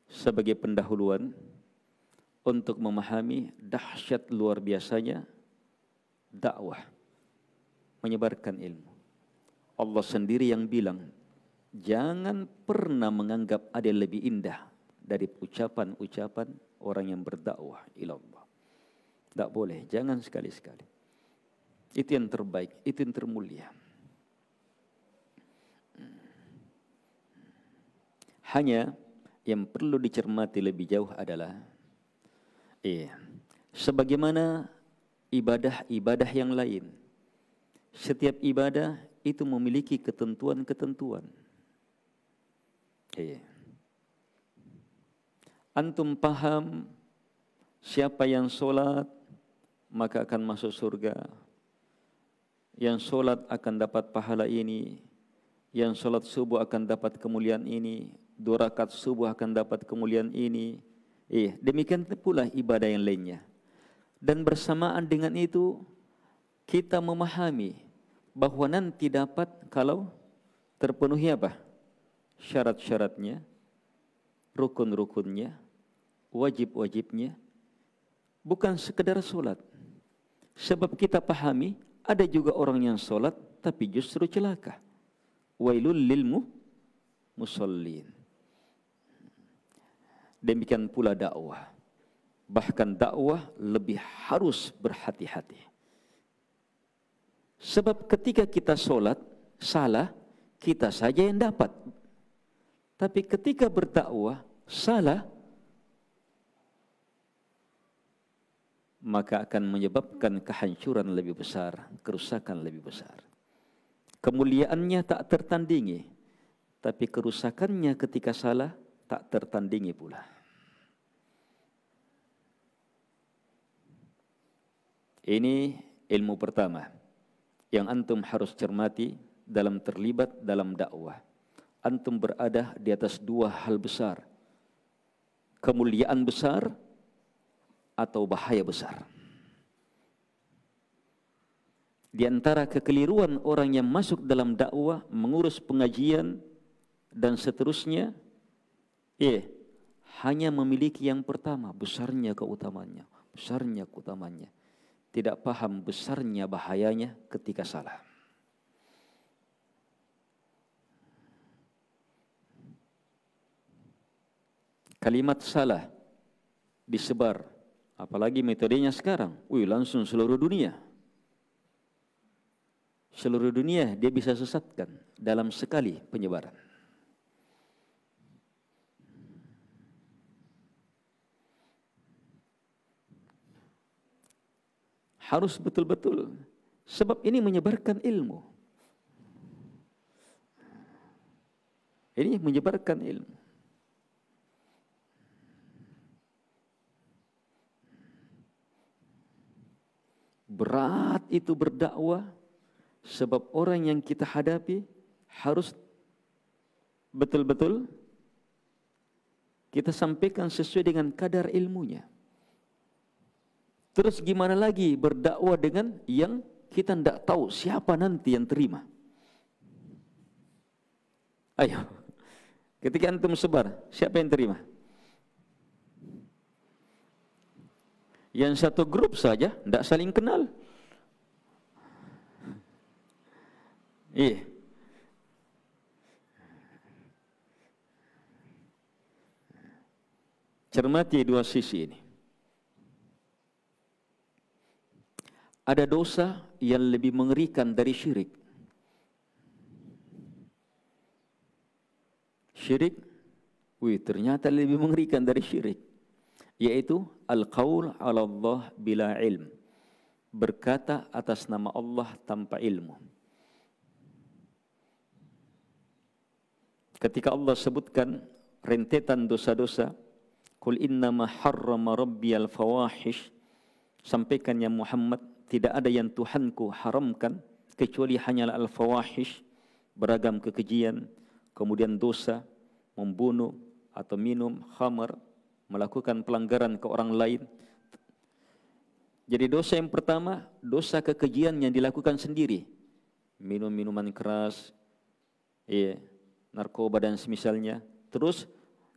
sebagai pendahuluan untuk memahami dahsyat luar biasanya dakwah, menyebarkan ilmu. Allah sendiri yang bilang, jangan pernah menganggap ada yang lebih indah dari ucapan-ucapan orang yang berdakwah ila Allah. Tak boleh, jangan sekali-sekali. Itu yang terbaik, itu yang termulia. Hanya yang perlu dicermati lebih jauh adalah sebagaimana ibadah-ibadah yang lain. Setiap ibadah itu memiliki ketentuan-ketentuan. Antum paham siapa yang sholat maka akan masuk surga. Yang sholat akan dapat pahala ini. Yang sholat subuh akan dapat kemuliaan ini. 2 rakaat subuh akan dapat kemuliaan ini. Demikian pula ibadah yang lainnya. Dan bersamaan dengan itu kita memahami bahwa nanti dapat kalau terpenuhi apa? Syarat-syaratnya, rukun-rukunnya, wajib-wajibnya. Bukan sekedar sholat. Sebab kita pahami ada juga orang yang sholat tapi justru celaka. Wailul lil musallin. Demikian pula dakwah. Bahkan dakwah lebih harus berhati-hati. Sebab ketika kita sholat salah, kita saja yang dapat. Tapi ketika berdakwah salah, maka akan menyebabkan kehancuran lebih besar, kerusakan lebih besar. Kemuliaannya tak tertandingi, tapi kerusakannya ketika salah tak tertandingi pula. Ini ilmu pertama yang antum harus cermati dalam terlibat dalam dakwah. Antum berada di atas 2 hal besar. Kemuliaan besar atau bahaya besar. Di antara kekeliruan orang yang masuk dalam dakwah, mengurus pengajian dan seterusnya, hanya memiliki yang pertama, besarnya keutamaannya, besarnya keutamaannya. Tidak paham besarnya bahayanya ketika salah. kalimat salah disebar, apalagi metodenya sekarang, langsung seluruh dunia. Seluruh dunia dia bisa sesatkan dalam sekali penyebaran. Harus betul-betul, sebab ini menyebarkan ilmu. Ini menyebarkan ilmu. Berat itu berdakwah, sebab orang yang kita hadapi harus betul-betul kita sampaikan sesuai dengan kadar ilmunya. Terus gimana lagi berdakwah dengan yang kita tidak tahu siapa nanti yang terima? Ayo, ketika antum sebar, siapa yang terima? Yang satu grup saja, tidak saling kenal. Iya. Cermati dua sisi ini. Ada dosa yang lebih mengerikan dari syirik. Syirik, ternyata lebih mengerikan dari syirik. Yaitu al-qaul 'ala Allah bila ilm. Berkata atas nama Allah tanpa ilmu. Ketika Allah sebutkan rentetan dosa-dosa, qul innama harrama rabbiyal fawahish, sampaikan ya Muhammad, tidak ada yang Tuhanku haramkan kecuali hanyalah al-fawahish, beragam kekejian, kemudian dosa, membunuh atau minum khamar, melakukan pelanggaran ke orang lain. Jadi dosa yang pertama, dosa kekejian yang dilakukan sendiri. Minum minuman keras, narkoba dan semisalnya. Terus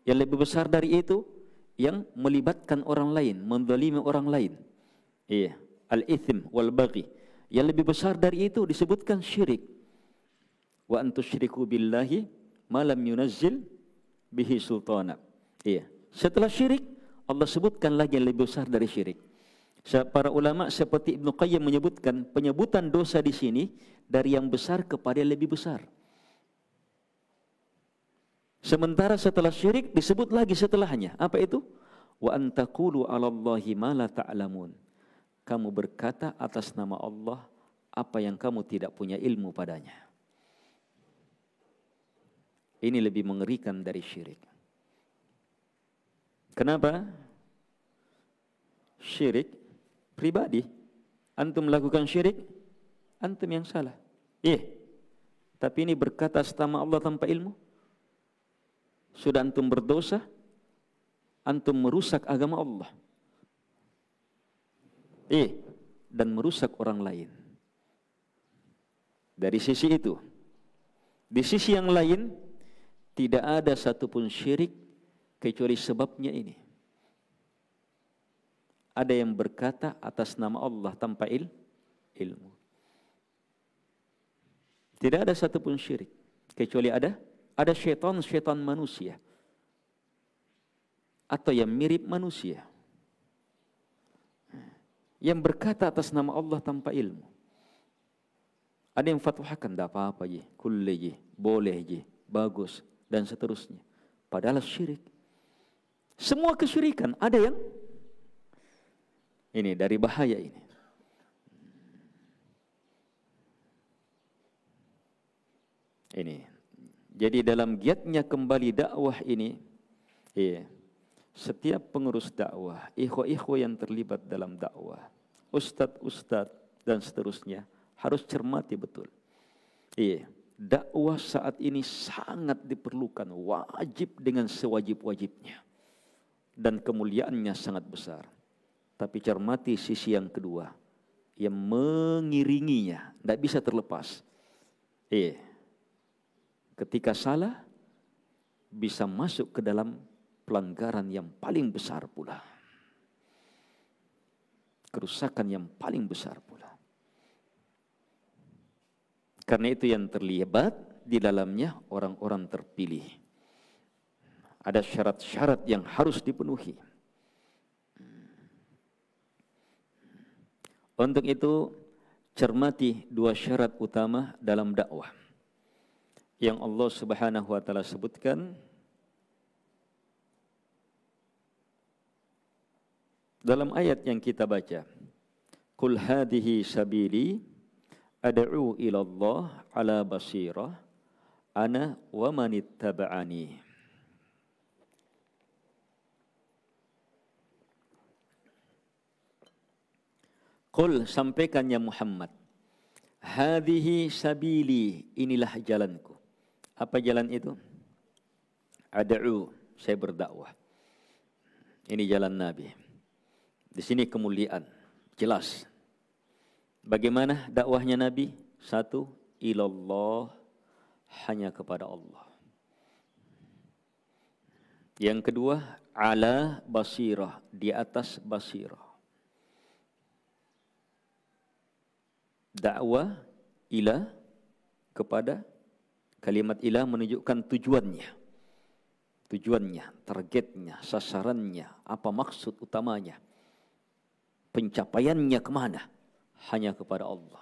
yang lebih besar dari itu, yang melibatkan orang lain, menzalimi orang lain. Al-ithim wal baghi. Yang lebih besar dari itu disebutkan syirik. Wa antusyriku billahi ma lam yunazzil bihi sultana. Setelah syirik, Allah sebutkan lagi yang lebih besar dari syirik. Para ulama seperti Ibnu Qayyim menyebutkan penyebutan dosa di sini dari yang besar kepada yang lebih besar. Sementara setelah syirik disebut lagi setelahnya. Apa itu? Wa antaqulu 'alallahi ma la ta'lamun. Kamu berkata atas nama Allah apa yang kamu tidak punya ilmu padanya. Ini lebih mengerikan dari syirik. Kenapa? Syirik pribadi. Antum melakukan syirik, antum yang salah. Tapi ini berkata atas nama Allah tanpa ilmu. Sudah antum berdosa, antum merusak agama Allah. Dan merusak orang lain. Dari sisi itu. Di sisi yang lain, tidak ada satupun syirik kecuali sebabnya ini. Ada yang berkata atas nama Allah tanpa ilmu. Tidak ada satupun syirik kecuali ada syaitan manusia atau yang mirip manusia yang berkata atas nama Allah tanpa ilmu. Ada yang fatwakan, tidak apa-apa je, kulle je, boleh je, bagus, dan seterusnya. Padahal syirik. Semua kesyirikan ada yang ini dari bahaya ini. Ini. Jadi dalam giatnya kembali dakwah ini, setiap pengurus dakwah, ikhwah-ikhwah yang terlibat dalam dakwah, ustadz-ustadz dan seterusnya harus cermati betul. Dakwah saat ini sangat diperlukan, wajib dengan sewajib-wajibnya dan kemuliaannya sangat besar. Tapi cermati sisi yang kedua yang mengiringinya, tidak bisa terlepas. Ketika salah bisa masuk ke dalam pelanggaran yang paling besar pula. Kerusakan yang paling besar pula. Karena itu yang terlibat di dalamnya orang-orang terpilih. Ada syarat-syarat yang harus dipenuhi. Untuk itu, cermati dua syarat utama dalam dakwah yang Allah Subhanahu wa taala sebutkan dalam ayat yang kita baca. Qul hadhihi sabili ad'u ila Allah ala basirah ana wa manittaba'ani. Qul, sampaikan ya Muhammad, hadhihi sabili, inilah jalanku. Apa jalan itu? Ad'u, saya berdakwah. Ini jalan Nabi. Di sini kemuliaan, jelas. Bagaimana dakwahnya Nabi? Satu, ilallah, hanya kepada Allah. Yang kedua, ala basirah, di atas basirah. Dakwah ila, kepada, kalimat ila menunjukkan tujuannya. Tujuannya, targetnya, sasarannya, apa maksud utamanya. Pencapaiannya kemana? Hanya kepada Allah.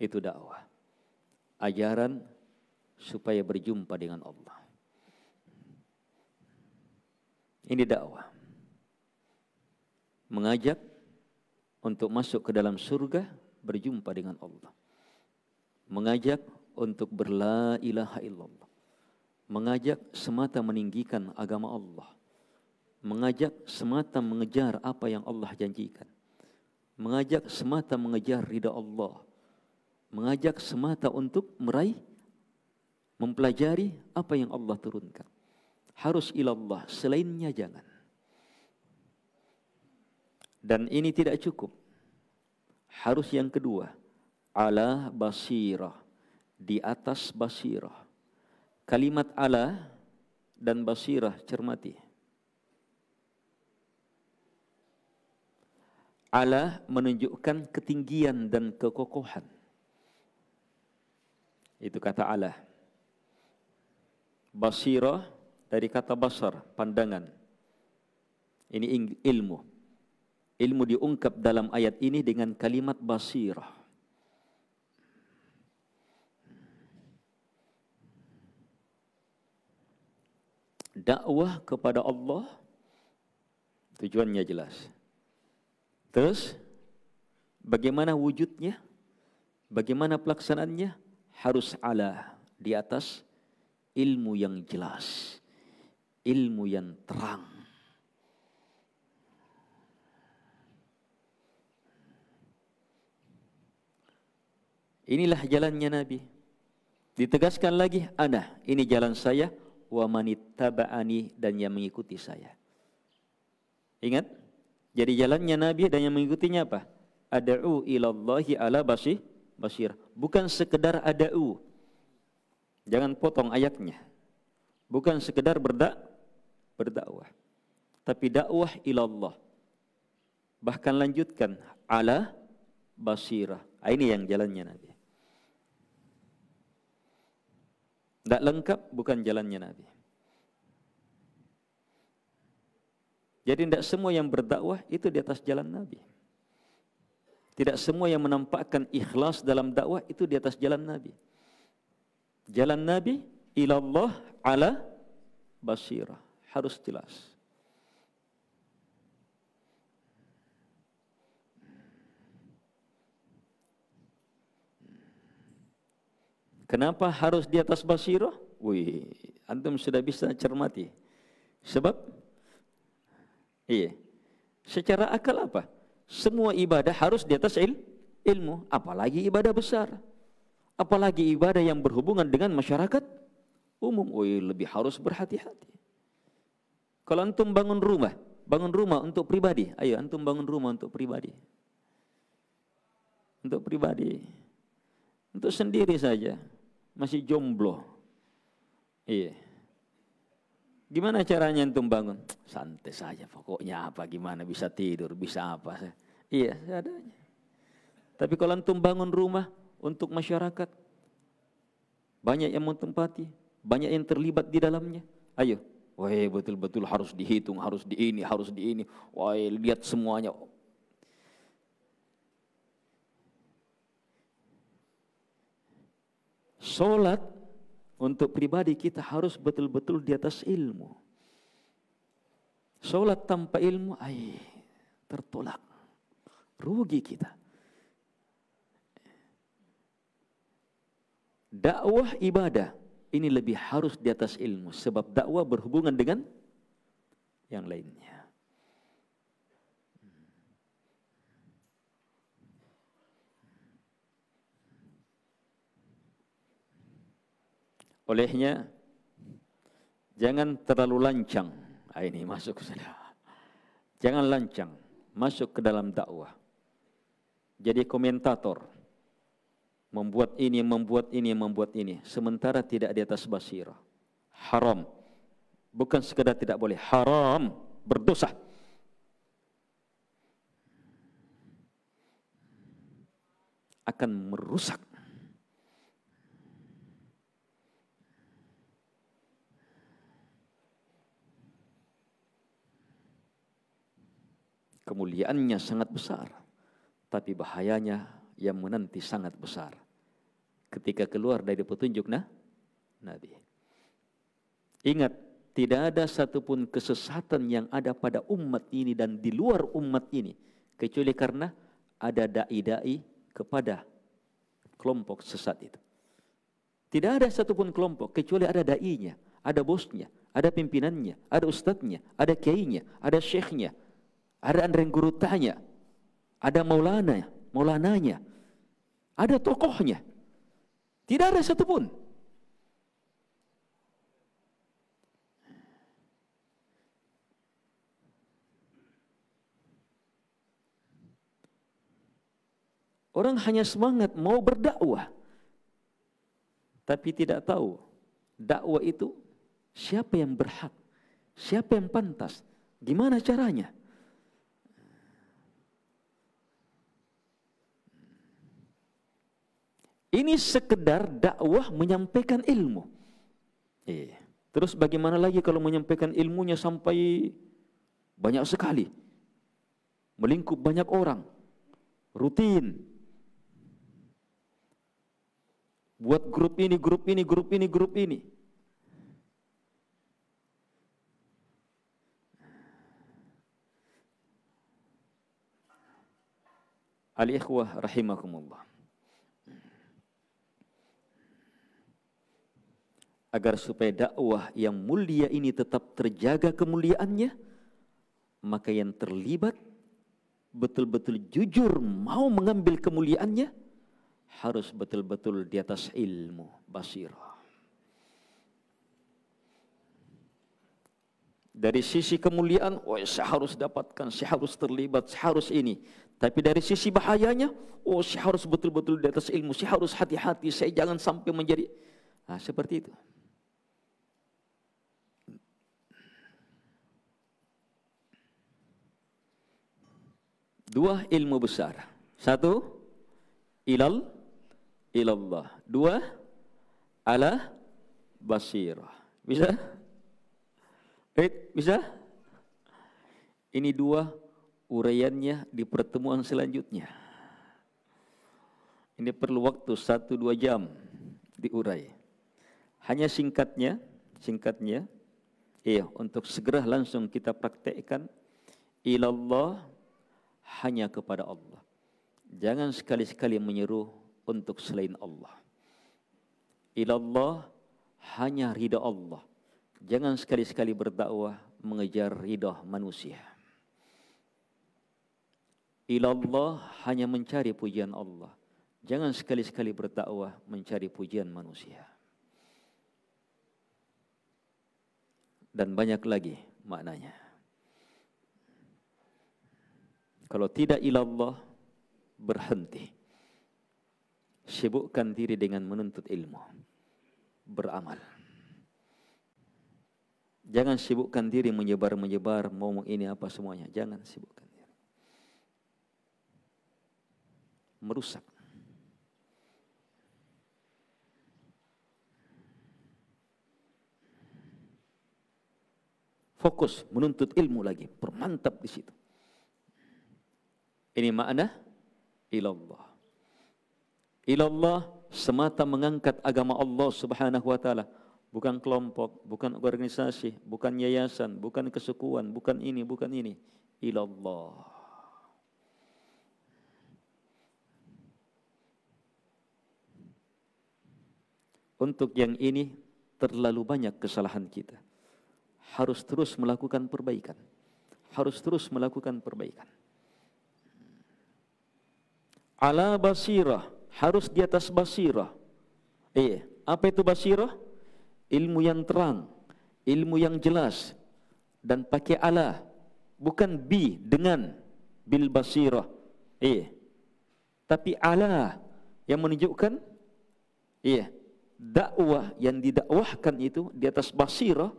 Itu dakwah. Ajaran supaya berjumpa dengan Allah. Ini dakwah. Mengajak untuk masuk ke dalam surga, berjumpa dengan Allah. Mengajak untuk berla ilaha illallah. Mengajak semata meninggikan agama Allah. Mengajak semata mengejar apa yang Allah janjikan. Mengajak semata mengejar ridha Allah. Mengajak semata untuk meraih, mempelajari apa yang Allah turunkan. Harus ilallah, selainnya jangan. Dan ini tidak cukup. Harus yang kedua, ala basirah, di atas basirah. Kalimat ala dan basirah, cermati. Ala menunjukkan ketinggian dan kekokohan. Itu kata ala. Basirah dari kata basar, pandangan. Ini ilmu. Ilmu diungkap dalam ayat ini dengan kalimat basirah. Dakwah kepada Allah, tujuannya jelas. Terus, bagaimana wujudnya? Bagaimana pelaksanaannya? Harus ala, di atas ilmu yang jelas. Ilmu yang terang. Inilah jalannya Nabi. Ditegaskan lagi, ana, ini jalan saya, wa manittaba'ani, dan yang mengikuti saya. Ingat, jadi jalannya Nabi dan yang mengikutinya apa? Ad'u ilallahi ala basir. Bukan sekedar ad'u. Jangan potong ayatnya. Bukan sekedar berdakwah. Tapi dakwah ilallah. Bahkan lanjutkan, ala basirah. Ini yang jalannya Nabi. Tidak lengkap, bukan jalannya Nabi. Jadi tidak semua yang berdakwah itu di atas jalan Nabi. Tidak semua yang menampakkan ikhlas dalam dakwah itu di atas jalan Nabi. Jalan Nabi ilallah ala basirah. Harus jelas. Kenapa harus di atas basirah? Wih, antum sudah bisa cermati. Sebab, secara akal apa? Semua ibadah harus di atas ilmu. Apalagi ibadah besar. Apalagi ibadah yang berhubungan dengan masyarakat umum. Wih, lebih harus berhati-hati. Kalau antum bangun rumah untuk pribadi. Ayo, antum bangun rumah untuk pribadi. Untuk pribadi. Untuk sendiri saja. Masih jomblo. Iya. Gimana caranya antum bangun? Santai saja, pokoknya apa, gimana, bisa tidur, bisa apa. Iya, seadanya. Tapi kalau antum bangun rumah untuk masyarakat, banyak yang mentempati, banyak yang terlibat di dalamnya. Ayo, Wah, betul-betul harus dihitung, harus di ini, harus di ini. Wah, lihat semuanya. Sholat untuk pribadi kita harus betul-betul di atas ilmu. Sholat tanpa ilmu, tertolak. Rugi kita. Dakwah ibadah, ini lebih harus di atas ilmu. Sebab dakwah berhubungan dengan yang lainnya. Olehnya, jangan terlalu lancang. Ini masuk sudah. Jangan lancang, masuk ke dalam dakwah. Jadi komentator, membuat ini, membuat ini, membuat ini. Sementara tidak di atas basirah. Haram. Bukan sekedar tidak boleh, haram, berdosa. Akan merusak. Kemuliaannya sangat besar, tapi bahayanya yang menanti sangat besar ketika keluar dari petunjuk Nabi. Ingat, tidak ada satupun kesesatan yang ada pada umat ini dan di luar umat ini, kecuali karena ada dai-dai kepada kelompok sesat itu. Tidak ada satupun kelompok kecuali ada dai-nya, ada bosnya, ada pimpinannya, ada ustadznya, ada kiainya, ada syekhnya, ada andreng guru tanya, ada maulananya, ada tokohnya. Tidak ada satupun. Orang hanya semangat mau berdakwah, tapi tidak tahu dakwah itu siapa yang berhak, siapa yang pantas, gimana caranya. Ini sekedar dakwah menyampaikan ilmu. Terus bagaimana lagi kalau menyampaikan ilmunya sampai banyak sekali, melingkup banyak orang, rutin, buat grup ini, grup ini, grup ini, grup ini. Al-ikhwah rahimakumullah. Agar supaya dakwah yang mulia ini tetap terjaga kemuliaannya, maka yang terlibat betul-betul jujur mau mengambil kemuliaannya, harus betul-betul di atas ilmu, basirah. Dari sisi kemuliaan, saya harus dapatkan, saya harus terlibat, saya harus ini. Tapi dari sisi bahayanya, saya harus betul-betul di atas ilmu, saya harus hati-hati, saya jangan sampai menjadi seperti itu. Dua ilmu besar. Satu, ilallah. Dua, ala basirah. Bisa? Bisa? Ini dua uraiannya di pertemuan selanjutnya. Ini perlu waktu 1-2 jam diurai. Hanya singkatnya, untuk segera langsung kita praktekkan, ilallah, hanya kepada Allah. Jangan sekali-sekali menyeru untuk selain Allah. Ilallah, hanya ridha Allah. Jangan sekali-sekali berdakwah mengejar ridha manusia. Ilallah, hanya mencari pujian Allah. Jangan sekali-sekali berdakwah mencari pujian manusia. Dan banyak lagi maknanya. Kalau tidak ilallah, berhenti. Sibukkan diri dengan menuntut ilmu, beramal. Jangan sibukkan diri menyebar-menyebar, ngomong ini apa semuanya. Jangan sibukkan diri. Merusak. fokus menuntut ilmu lagi, bermantap di situ. Ini makna ilallah. Ilallah semata mengangkat agama Allah Subhanahu wa taala, bukan kelompok, bukan organisasi, bukan yayasan, bukan kesukuan, bukan ini, bukan ini. Ilallah. Untuk yang ini terlalu banyak kesalahan kita. Harus terus melakukan perbaikan. Harus terus melakukan perbaikan. Ala basirah, harus di atas basirah. Apa itu basirah? Ilmu yang terang, ilmu yang jelas, dan pakai ala, bukan bi dengan bil basirah. Tapi ala yang menunjukkan dakwah yang didakwahkan itu di atas basirah,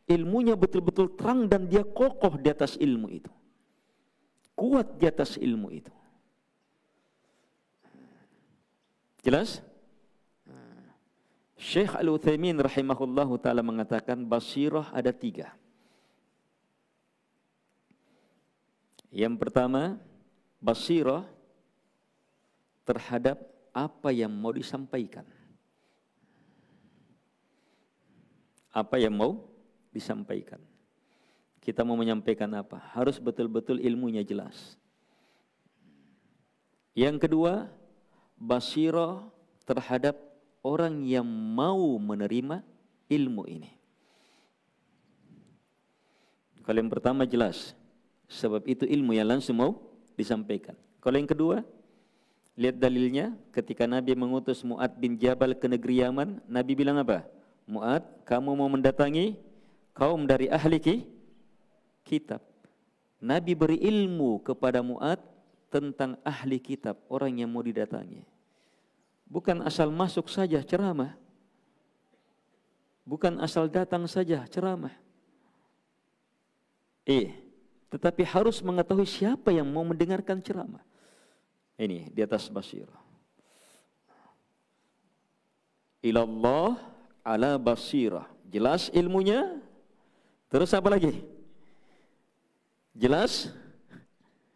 ilmunya betul-betul terang dan dia kokoh di atas ilmu itu. Kuat di atas ilmu itu. Jelas? Syekh Al-Utsaimin rahimahullahu ta'ala mengatakan basirah ada 3. Yang pertama, basirah terhadap apa yang mau disampaikan. Apa yang mau disampaikan. Kita mau menyampaikan apa? Harus betul-betul ilmunya jelas. Yang kedua, basirah terhadap orang yang mau menerima ilmu ini. Kalau yang pertama jelas, sebab itu ilmu yang langsung mau disampaikan. Kalau yang kedua, lihat dalilnya ketika Nabi mengutus Mu'ad bin Jabal ke negeri Yaman, Nabi bilang apa? Mu'ad, kamu mau mendatangi kaum dari ahli kitab. Nabi beri ilmu kepada Mu'ad tentang ahli kitab, orang yang mau didatangi. Bukan asal masuk saja ceramah. Bukan asal datang saja ceramah. Tetapi harus mengetahui siapa yang mau mendengarkan ceramah. Ini di atas basirah. Ilallah ala basirah. Jelas ilmunya. Terus apa lagi? Jelas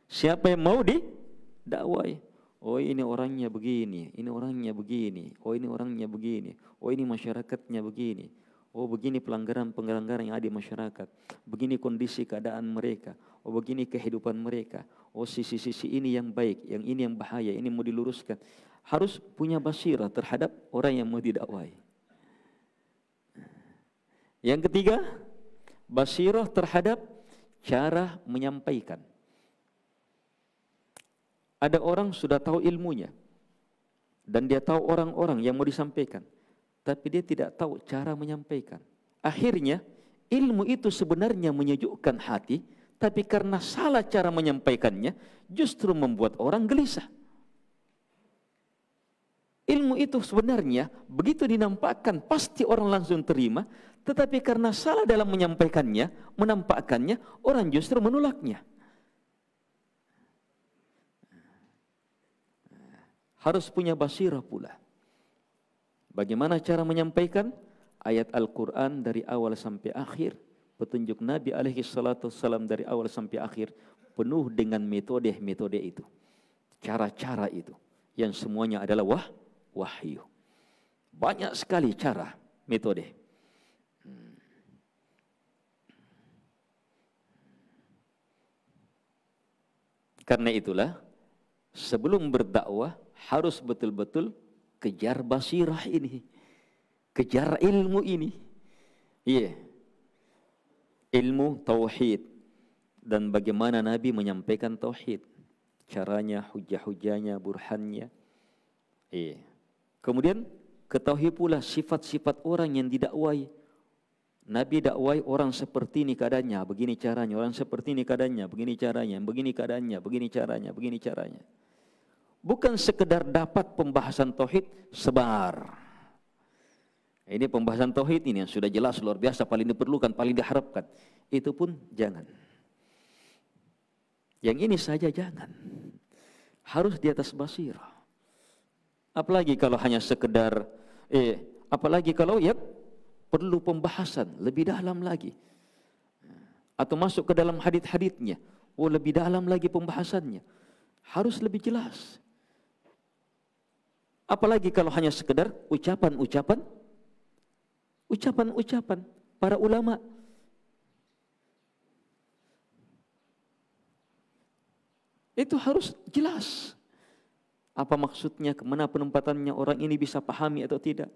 siapa yang mau didakwai. Oh ini orangnya begini, ini orangnya begini, oh ini orangnya begini, oh ini masyarakatnya begini, oh begini pelanggaran-pelanggaran yang ada di masyarakat, begini kondisi keadaan mereka, oh begini kehidupan mereka, oh sisi-sisi ini yang baik, yang ini yang bahaya, ini mau diluruskan. Harus punya basirah terhadap orang yang mau didakwai. Yang ketiga, basirah terhadap cara menyampaikan. Ada orang sudah tahu ilmunya dan dia tahu orang-orang yang mau disampaikan, tapi dia tidak tahu cara menyampaikan. Akhirnya ilmu itu sebenarnya menyejukkan hati, tapi karena salah cara menyampaikannya justru membuat orang gelisah. Ilmu itu sebenarnya begitu dinampakkan pasti orang langsung terima, tetapi karena salah dalam menyampaikannya, menampakkannya, orang justru menolaknya. Harus punya basirah pula. Bagaimana cara menyampaikan ayat Al-Quran dari awal sampai akhir, petunjuk Nabi alaihi salatu wassalam dari awal sampai akhir, penuh dengan metode-metode itu, cara-cara itu, yang semuanya adalah wahyu. Banyak sekali cara, metode. Karena itulah, sebelum berdakwah, harus betul-betul kejar basirah ini, kejar ilmu ini. Ilmu tauhid dan bagaimana Nabi menyampaikan tauhid, caranya, hujah-hujahnya, burhannya. Kemudian ketahui pula sifat-sifat orang yang didakwai. Nabi dakwai orang seperti ini keadaannya, begini caranya. Orang seperti ini keadaannya, begini caranya. Begini keadaannya, begini caranya, begini caranya. Bukan sekedar dapat pembahasan tauhid sebar. Ini pembahasan tauhid ini yang sudah jelas luar biasa, paling diperlukan, paling diharapkan. Itu pun jangan. Yang ini saja jangan. Harus di atas basirah. Apalagi kalau hanya sekedar apalagi kalau perlu pembahasan lebih dalam lagi. atau masuk ke dalam hadits-haditsnya, lebih dalam lagi pembahasannya. Harus lebih jelas. Apalagi kalau hanya sekedar ucapan-ucapan para ulama. Itu harus jelas. Apa maksudnya, kemana penempatannya, orang ini bisa pahami atau tidak.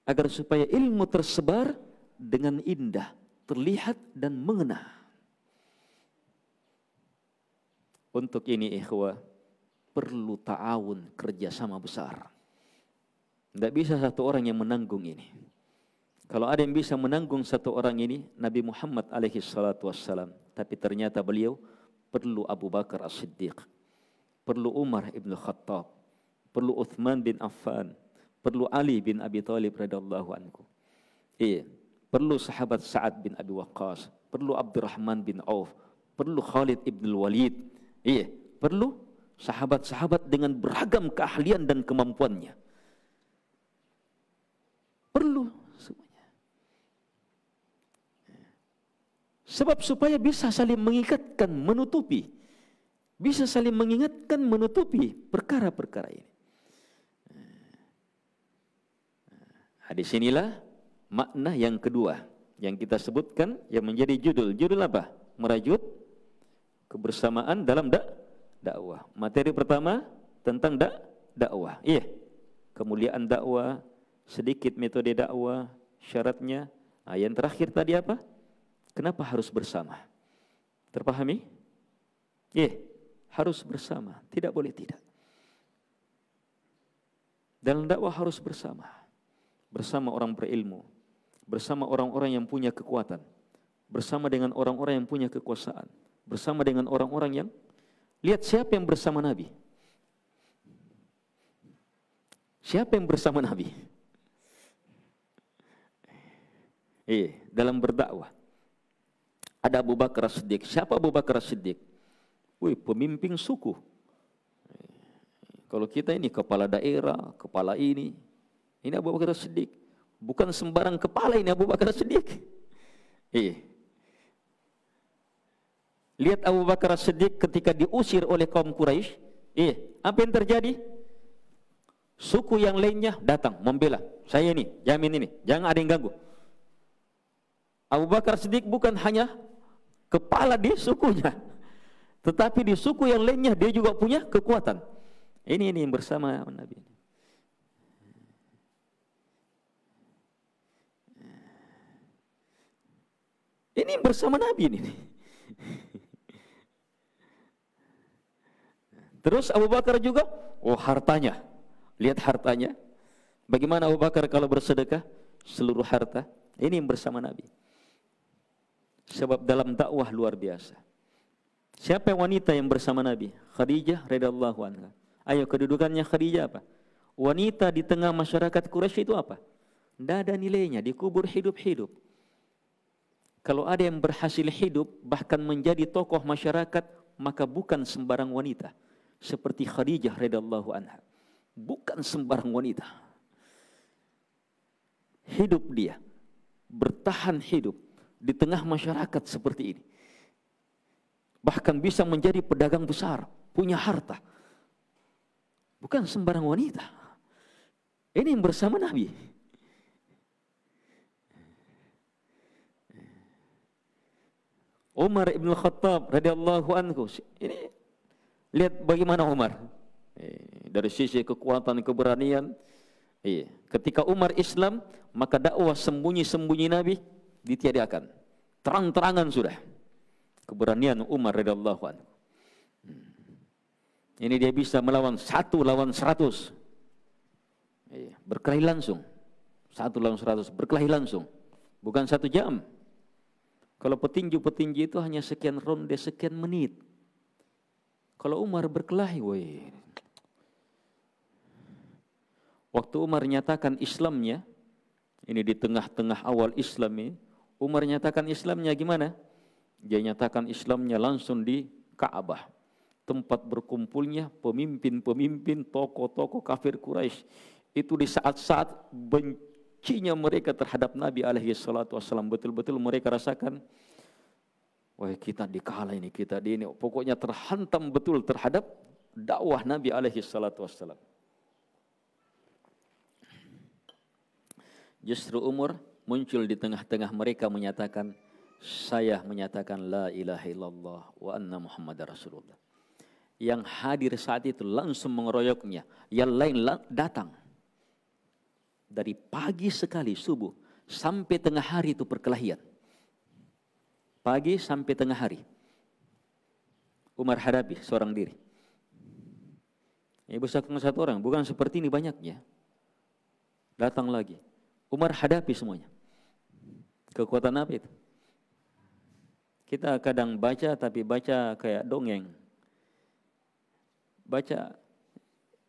Agar supaya ilmu tersebar dengan indah, terlihat dan mengena. Untuk ini ikhwah, perlu ta'awun, kerjasama besar. Tidak bisa satu orang yang menanggung ini. Kalau ada yang bisa menanggung satu orang ini, Nabi Muhammad alaihi salatu wassalam. Tapi ternyata beliau perlu Abu Bakar As-Siddiq, perlu Umar ibn Khattab, perlu Uthman bin Affan, perlu Ali bin Abi Thalib radhiyallahu anhu. Perlu sahabat Sa'ad bin Abi Waqqas, perlu Abdurrahman bin Auf, perlu Khalid ibn Walid. Perlu sahabat-sahabat dengan beragam keahlian dan kemampuannya. Perlu semuanya. Sebab supaya bisa saling mengikatkan, menutupi. Bisa saling mengingatkan, menutupi perkara-perkara ini. Hadis inilah makna yang kedua yang kita sebutkan yang menjadi judul. Judul apa? Merajut kebersamaan dalam dakwah. Materi pertama tentang dakwah. Kemuliaan dakwah, sedikit metode dakwah, syaratnya. Yang terakhir tadi apa? Kenapa harus bersama? Terpahami? Harus bersama, tidak boleh tidak. Dalam dakwah harus bersama. Bersama orang berilmu, bersama orang-orang yang punya kekuatan, bersama dengan orang-orang yang punya kekuasaan, bersama dengan orang-orang yang, lihat siapa yang bersama Nabi. Siapa yang bersama Nabi? Dalam berdakwah. Ada Abu Bakar As-Siddiq. Siapa Abu Bakar As-Siddiq? Pemimpin suku. Kalau kita ini kepala daerah, kepala ini Abu Bakar As-Siddiq. Bukan sembarang kepala ini Abu Bakar As-Siddiq. Lihat Abu Bakar As-Siddiq ketika diusir oleh kaum Quraisy. Apa yang terjadi? Suku yang lainnya datang membela. Saya ini, jamin ini, jangan ada yang ganggu. Abu Bakar As-Siddiq bukan hanya kepala di sukunya, tetapi di suku yang lainnya dia juga punya kekuatan. Ini yang bersama Nabi. Ini bersama Nabi ini. Terus Abu Bakar juga, hartanya. Lihat hartanya. Bagaimana Abu Bakar kalau bersedekah? Seluruh harta. Ini yang bersama Nabi. Sebab dalam dakwah luar biasa. Siapa yang wanita yang bersama Nabi? Khadijah radhiyallahu anha. Ayo, kedudukannya Khadijah apa? Wanita di tengah masyarakat Quraisy itu apa? Tidak ada nilainya, dikubur hidup-hidup. Kalau ada yang berhasil hidup, bahkan menjadi tokoh masyarakat, maka bukan sembarang wanita. Seperti Khadijah radhiyallahu anha. Bukan sembarang wanita. Hidup dia, bertahan hidup di tengah masyarakat seperti ini. Bahkan bisa menjadi pedagang besar, punya harta. Bukan sembarang wanita. Ini yang bersama Nabi. Umar ibn Khattab radhiyallahu anhu. Ini lihat bagaimana Umar. Dari sisi kekuatan, keberanian. Ketika Umar Islam, maka dakwah sembunyi-sembunyi Nabi ditiadakan. Terang-terangan sudah. Keberanian Umar radhiyallahu anhu. Ini dia bisa melawan 1 lawan 100. Berkelahi langsung. 1 lawan 100 berkelahi langsung. Bukan 1 jam. Kalau petinju-petinju itu hanya sekian ronde, sekian menit. Kalau Umar berkelahi, waktu Umar nyatakan Islamnya, ini di tengah-tengah awal Islam ini, Umar nyatakan Islamnya gimana? Dia nyatakan Islamnya langsung di Ka'bah, tempat berkumpulnya pemimpin-pemimpin, tokoh-tokoh kafir Quraisy. Itu di saat-saat bencinya mereka terhadap Nabi alaihi salatu wassalam. Betul-betul mereka rasakan, wah kita dikalah ini, kita di ini. Pokoknya terhantam betul terhadap dakwah Nabi alaihi salatu wassalam. Justru Umar muncul di tengah-tengah mereka menyatakan, saya menyatakan la ilaha illallah wa anna Muhammadar Rasulullah. Yang hadir saat itu langsung mengeroyoknya. Yang lain datang. Dari pagi sekali subuh sampai tengah hari itu perkelahian. Pagi sampai tengah hari. Umar hadapi seorang diri. Ini bersama satu orang, bukan seperti ini banyaknya. Datang lagi. Umar hadapi semuanya. Kekuatan apa itu? Kita kadang baca tapi baca kayak dongeng. Baca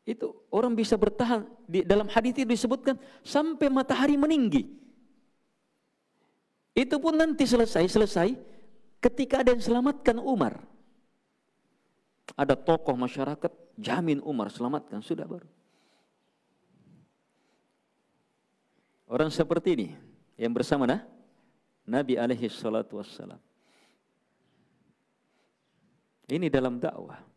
itu orang bisa bertahan di dalam hadis itu disebutkan sampai matahari meninggi. Itu pun nanti selesai ketika ada yang selamatkan Umar. Ada tokoh masyarakat jamin Umar selamatkan, sudah baru. Orang seperti ini yang bersama Nabi alaihi salatu wassalam. Ini dalam dakwah.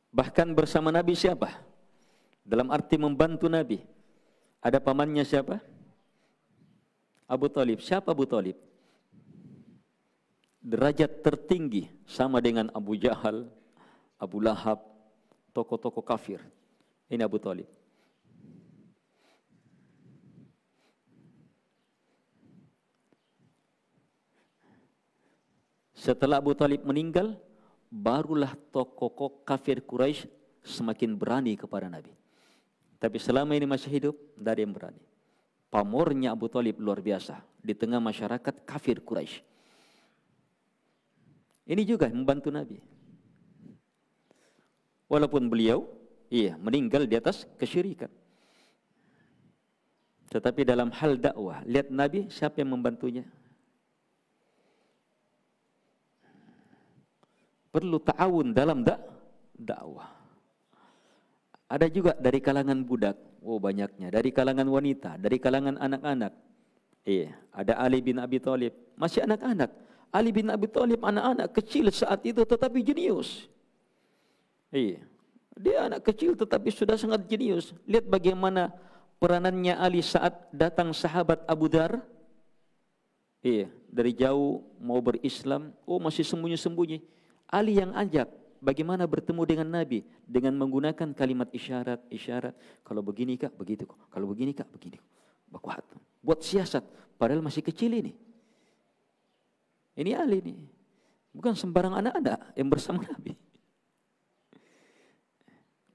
Bahkan bersama Nabi siapa? Dalam arti membantu Nabi. Ada pamannya siapa? Abu Thalib. Siapa Abu Thalib? Derajat tertinggi sama dengan Abu Jahal, Abu Lahab, tokoh-tokoh kafir. Ini Abu Thalib. Setelah Abu Thalib meninggal, barulah tokoh kafir Quraisy semakin berani kepada Nabi. Tapi selama ini masih hidup, tidak ada yang berani. Pamornya Abu Thalib luar biasa di tengah masyarakat kafir Quraisy. Ini juga membantu Nabi. Walaupun beliau meninggal di atas kesyirikan. Tetapi dalam hal dakwah, lihat Nabi siapa yang membantunya? Perlu ta'awun dalam dakwah. Ada juga dari kalangan budak, banyaknya. Dari kalangan wanita, dari kalangan anak-anak. Ada Ali bin Abi Thalib, masih anak-anak. Ali bin Abi Thalib anak-anak kecil saat itu tetapi jenius. Dia anak kecil tetapi sudah sangat jenius. Lihat bagaimana peranannya Ali saat datang sahabat Abu Dar. Dari jauh mau berislam, masih sembunyi-sembunyi. Ali yang ajak bagaimana bertemu dengan Nabi dengan menggunakan kalimat isyarat. Kalau begini kak, begitu. Kalau begini kak, begini. Buat siasat. Padahal masih kecil ini. Ini Ali nih. Bukan sembarang anak-anak yang bersama Nabi.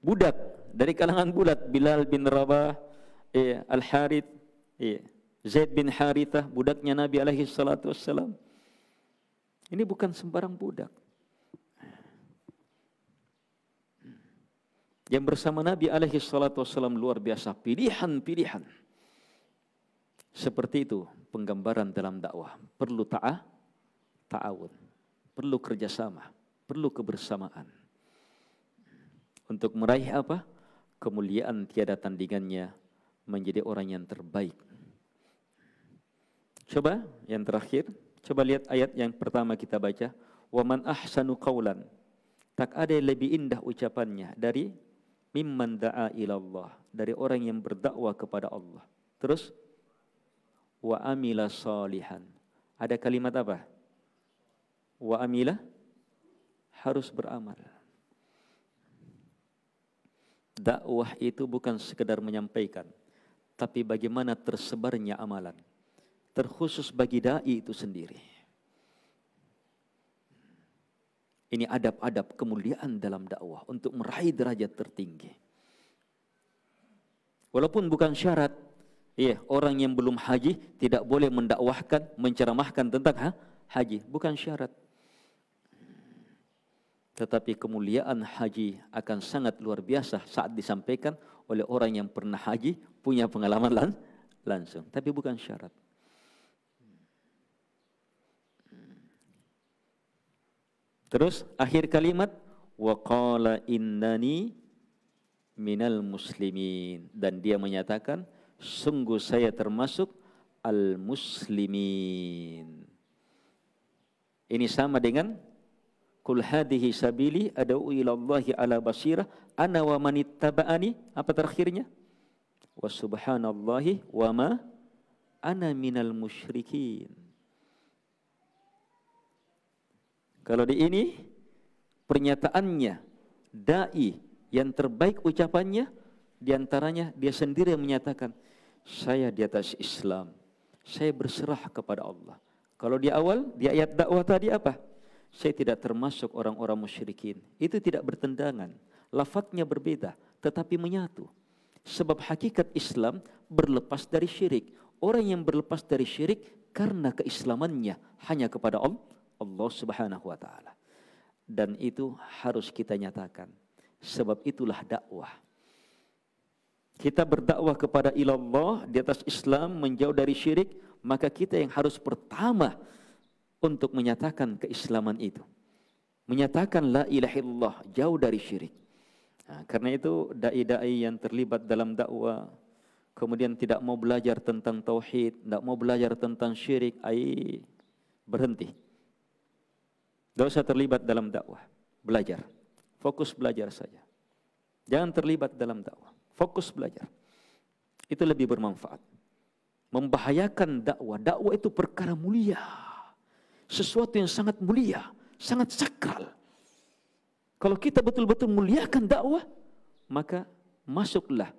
Budak dari kalangan budak, Bilal bin Rabah, Al-Harith, Zaid bin Harithah, budaknya Nabi alaihi salatu wassalam. Ini bukan sembarang budak. Yang bersama Nabi alaihi salatu wassalam luar biasa, pilihan-pilihan. Seperti itu penggambaran dalam dakwah. Perlu ta'awun, perlu kerjasama, perlu kebersamaan. Untuk meraih apa? Kemuliaan tiada tandingannya, menjadi orang yang terbaik. Coba yang terakhir, coba lihat ayat yang pertama kita baca. Wa man ahsanu qawlan. Tak ada yang lebih indah ucapannya dari mimman da'a ilallah, dari orang yang berdakwah kepada Allah. Terus wa amila salihan. Ada kalimat apa? Wa amila, harus beramal. Dakwah itu bukan sekedar menyampaikan, tapi bagaimana tersebarnya amalan. Terkhusus bagi dai itu sendiri. Ini adab-adab kemuliaan dalam dakwah untuk meraih derajat tertinggi. Walaupun bukan syarat, orang yang belum haji tidak boleh mendakwahkan, menceramahkan tentang haji, bukan syarat. Tetapi kemuliaan haji akan sangat luar biasa saat disampaikan oleh orang yang pernah haji, punya pengalaman langsung. Tapi bukan syarat. Terus akhir kalimat, wa qala innani minal muslimin, dan dia menyatakan sungguh saya termasuk al-muslimin. Ini sama dengan qul hadhihi sabili ad'u ila Allahi ala basirah ana wa manittaba'ani. Apa terakhirnya? Wa subhanallahi wa ma ana minal musyrikin. Kalau di ini pernyataannya dai yang terbaik ucapannya, diantaranya dia sendiri yang menyatakan, saya di atas Islam, saya berserah kepada Allah. Kalau di awal, di ayat dakwah tadi apa? Saya tidak termasuk orang-orang musyrikin. Itu tidak bertentangan. Lafadznya berbeda, tetapi menyatu. Sebab hakikat Islam berlepas dari syirik. Orang yang berlepas dari syirik karena keislamannya hanya kepada Allah Subhanahu wa ta'ala. Dan itu harus kita nyatakan. Sebab itulah dakwah. Kita berdakwah kepada ilallah di atas Islam, menjauh dari syirik, maka kita yang harus pertama untuk menyatakan keislaman itu. Menyatakan la ilaha illallah, jauh dari syirik. Nah, karena itu dai-dai yang terlibat dalam dakwah, kemudian tidak mau belajar tentang tauhid, tidak mau belajar tentang syirik, berhenti. Tidak usah terlibat dalam dakwah, belajar. Fokus belajar saja. Jangan terlibat dalam dakwah. Fokus belajar. Itu lebih bermanfaat. Membahayakan dakwah. Dakwah itu perkara mulia. Sesuatu yang sangat mulia, sangat sakral. Kalau kita betul-betul muliakan dakwah, maka masuklah.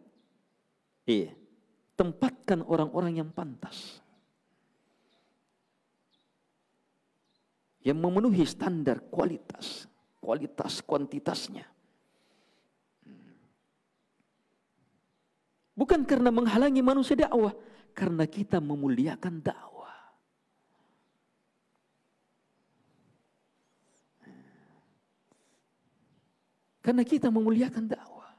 Tempatkan orang-orang yang pantas. Yang memenuhi standar kualitas kuantitasnya. Bukan karena menghalangi manusia dakwah, karena kita memuliakan dakwah. Karena kita memuliakan dakwah.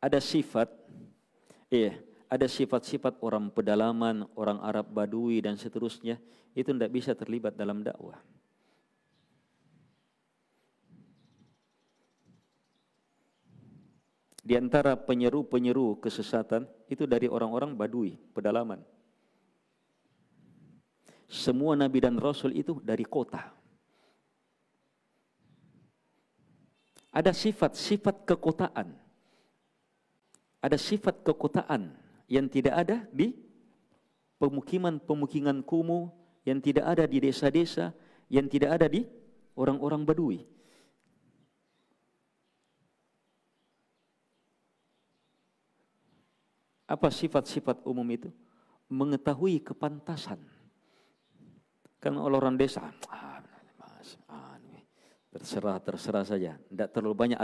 Ada sifat-sifat orang pedalaman, orang Arab Badui dan seterusnya, itu tidak bisa terlibat dalam dakwah. Di antara penyeru-penyeru kesesatan itu dari orang-orang Badui, pedalaman. Semua nabi dan rasul itu dari kota. Ada sifat-sifat kekotaan. Ada sifat kekotaan yang tidak ada di pemukiman-pemukiman kumuh, yang tidak ada di desa-desa, yang tidak ada di orang-orang Badui. Apa sifat-sifat umum itu? Mengetahui kepantasan. Kan orang desa, terserah saja, tidak terlalu banyak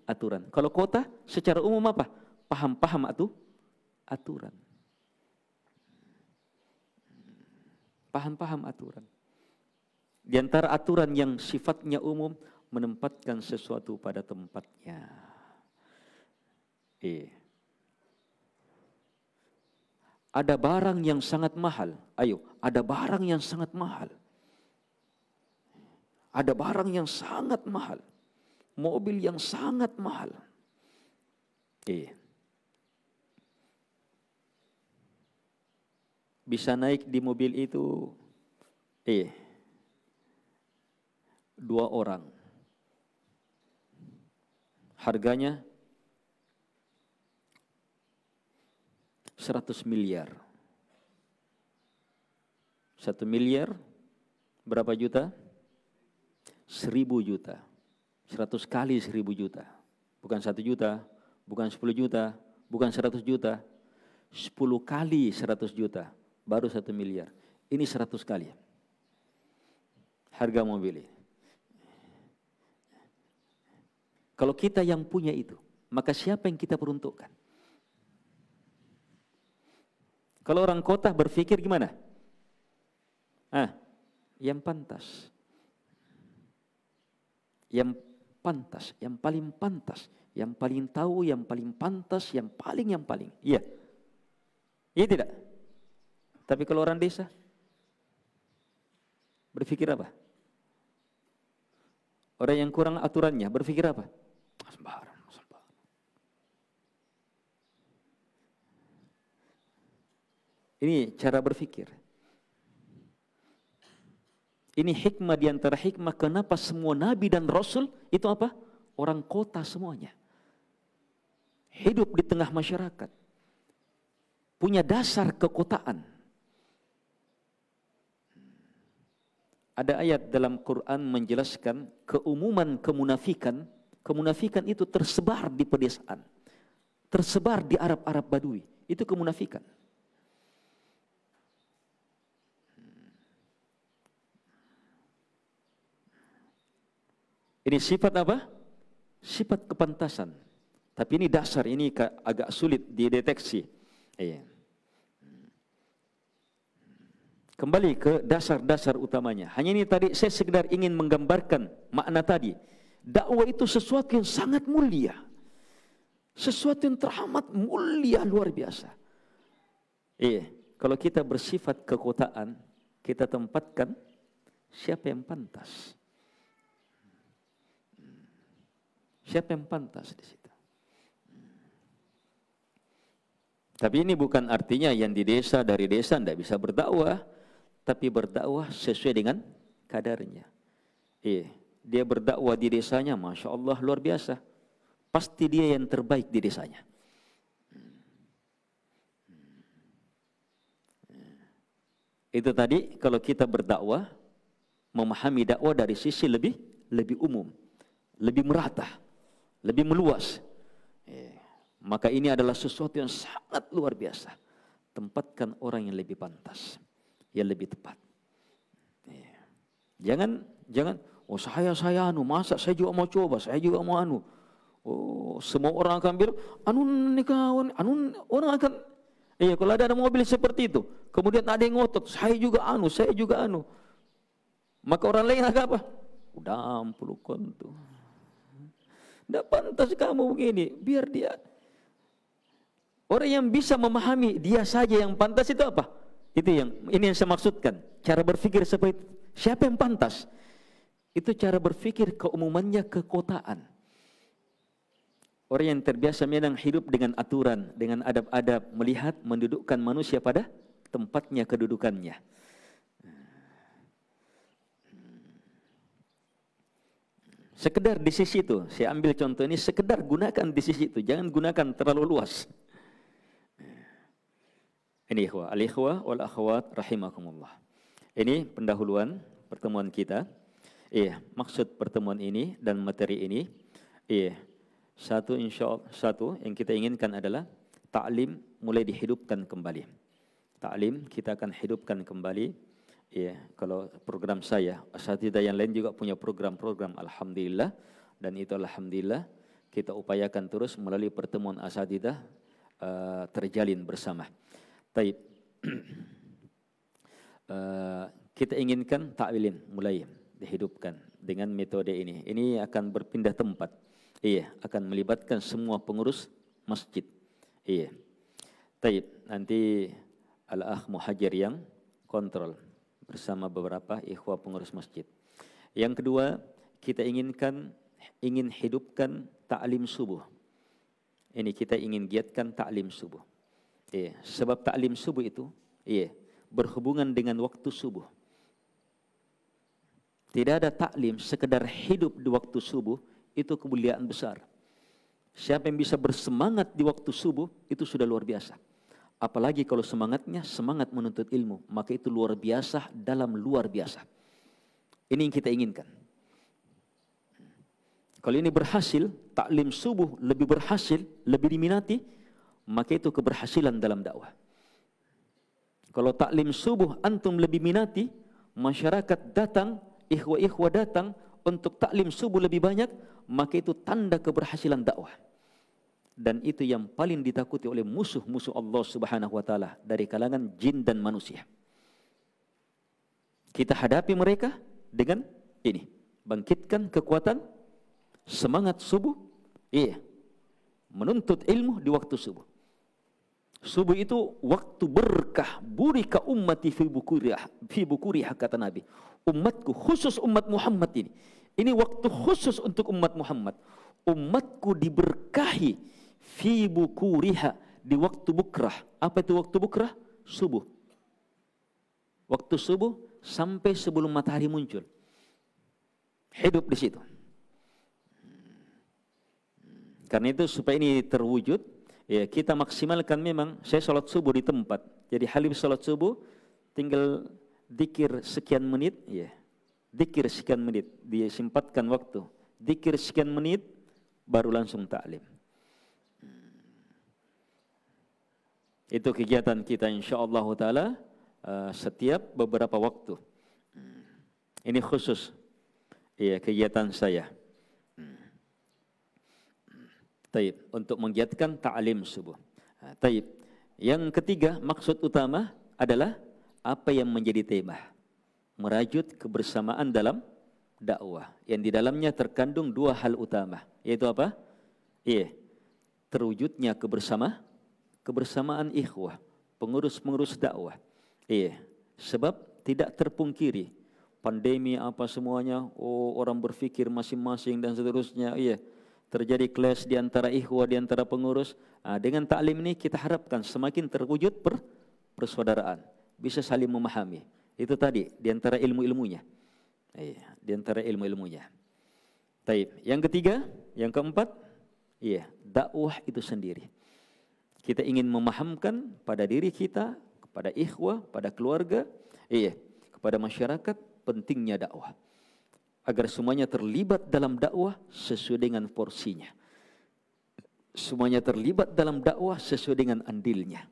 aturan. Kalau kota, secara umum apa? Paham aturan. Paham aturan. Di antara aturan yang sifatnya umum, menempatkan sesuatu pada tempatnya. Ada barang yang sangat mahal. Ada barang yang sangat mahal. Ada barang yang sangat mahal. Mobil yang sangat mahal. Bisa naik di mobil itu 2 orang. Harganya 100 miliar. 1 miliar berapa juta? 1000 juta. 100 kali 1000 juta. Bukan 1 juta, bukan 10 juta, bukan 100 juta. 10 kali 100 juta, baru 1 miliar. Ini 100 kali harga mobil ini. Kalau kita yang punya itu, maka siapa yang kita peruntukkan? Kalau orang kota berpikir gimana? Yang pantas. Yang pantas, yang paling pantas, yang paling tahu, yang paling pantas, yang paling. Iya. Iya tidak? Tapi kalau orang desa berpikir apa? Orang yang kurang aturannya berpikir apa? Sembarang. Ini cara berpikir. Ini hikmah di antara hikmah kenapa semua nabi dan rasul itu apa? Orang kota semuanya. Hidup di tengah masyarakat. Punya dasar kekotaan. Ada ayat dalam Quran menjelaskan keumuman kemunafikan. Kemunafikan itu tersebar di pedesaan. Tersebar di Arab-Arab Badui. Itu kemunafikan. Ini sifat apa? Sifat kepantasan. Tapi ini dasar, ini agak sulit dideteksi. Iya. Kembali ke dasar-dasar utamanya. Hanya ini tadi saya sekedar ingin menggambarkan makna tadi. Dakwah itu sesuatu yang sangat mulia. Sesuatu yang teramat mulia, luar biasa. Iya. Kalau kita bersifat kekotaan, kita tempatkan siapa yang pantas. Siapa yang pantas di situ? Tapi ini bukan artinya yang di desa, dari desa tidak bisa berdakwah, tapi berdakwah sesuai dengan kadarnya. Dia berdakwah di desanya, Masya Allah luar biasa. Pasti dia yang terbaik di desanya. Itu tadi kalau kita berdakwah, memahami dakwah dari sisi lebih umum, lebih merata, lebih meluas. Maka ini adalah sesuatu yang sangat luar biasa. Tempatkan orang yang lebih pantas, yang lebih tepat. Jangan, oh saya anu, masa saya juga mau coba, saya juga mau anu. Oh, semua orang akan bilang, anu nikah, anu orang akan. Kalau ada mobil seperti itu, kemudian ada yang ngotot, saya juga anu. Maka orang lain akan apa? Udah ampun kontu. Tidak pantas kamu begini, biar dia. Orang yang bisa memahami dia saja yang pantas itu apa? Ini yang saya maksudkan. Cara berpikir seperti itu. Siapa yang pantas? Itu cara berpikir keumumannya kekotaan. Orang yang terbiasa memang hidup dengan aturan, dengan adab-adab, melihat, mendudukkan manusia pada tempatnya, kedudukannya. Sekedar di sisi itu, saya ambil contoh ini, sekedar gunakan di sisi itu, jangan gunakan terlalu luas. Ini al-ikhwah wal akhwat rahimakumullah. Ini pendahuluan pertemuan kita. Maksud pertemuan ini dan materi ini, satu yang kita inginkan adalah ta'lim mulai dihidupkan kembali. Ta'lim kita akan hidupkan kembali. Kalau program saya, asatidzah yang lain juga punya program-program, alhamdulillah, dan itu alhamdulillah kita upayakan terus melalui pertemuan asatidzah terjalin bersama. Taib. Kita inginkan ta'lim mulai dihidupkan dengan metode ini. Ini akan berpindah tempat. Akan melibatkan semua pengurus masjid. Taib. Nanti al-akh muhajir yang kontrol bersama beberapa ikhwah pengurus masjid. Yang kedua, kita ingin hidupkan ta'lim subuh. Ini kita ingin giatkan ta'lim subuh. Sebab ta'lim subuh itu berhubungan dengan waktu subuh. Tidak ada ta'lim sekedar hidup di waktu subuh, itu kemuliaan besar. Siapa yang bisa bersemangat di waktu subuh, itu sudah luar biasa. Apalagi kalau semangatnya semangat menuntut ilmu, maka itu luar biasa dalam luar biasa. Ini yang kita inginkan. Kalau ini berhasil, taklim subuh lebih berhasil, lebih diminati, maka itu keberhasilan dalam dakwah. Kalau taklim subuh antum lebih minati, masyarakat datang, ikhwah-ikhwah datang untuk taklim subuh lebih banyak, maka itu tanda keberhasilan dakwah. Dan itu yang paling ditakuti oleh musuh-musuh Allah Subhanahu wa taala dari kalangan jin dan manusia. Kita hadapi mereka dengan ini, bangkitkan kekuatan semangat subuh, menuntut ilmu di waktu subuh. Subuh itu waktu berkah, burika ummati fi bukuriha kata Nabi. Umatku, khusus umat Muhammad ini. Ini waktu khusus untuk umat Muhammad. Umatku diberkahi fi bukuriha, di waktu bukrah. Apa itu waktu bukrah? Subuh. Waktu subuh sampai sebelum matahari muncul. Hidup di situ. Karena itu supaya ini terwujud, ya kita maksimalkan memang. Saya sholat subuh di tempat. Jadi habis sholat subuh tinggal dikir sekian menit, ya. Dikir sekian menit, dia sempatkan waktu. Dikir sekian menit, baru langsung taklim. Itu kegiatan kita insyaallah taala setiap beberapa waktu. Ini khusus, ya, kegiatan saya. Taib, untuk menggiatkan ta'lim subuh. Taib. Yang ketiga, maksud utama adalah apa yang menjadi tema. Merajut kebersamaan dalam dakwah. Yang di dalamnya terkandung dua hal utama. Yaitu apa? Iya. Terwujudnya kebersamaan ikhwah, pengurus-pengurus dakwah. Iya. Sebab tidak terpungkiri pandemi apa semuanya, orang berfikir masing-masing dan seterusnya. Iya. Terjadi clash di antara ikhwah, di antara pengurus. Dengan taklim ini kita harapkan semakin terwujud persaudaraan, bisa saling memahami. Itu tadi di antara ilmu-ilmunya. Di antara ilmu-ilmunya. Taib. Yang ketiga, yang keempat, dakwah itu sendiri. Kita ingin memahamkan pada diri kita, kepada ikhwah, pada keluarga, kepada masyarakat pentingnya dakwah. Agar semuanya terlibat dalam dakwah sesuai dengan porsinya. Semuanya terlibat dalam dakwah sesuai dengan andilnya.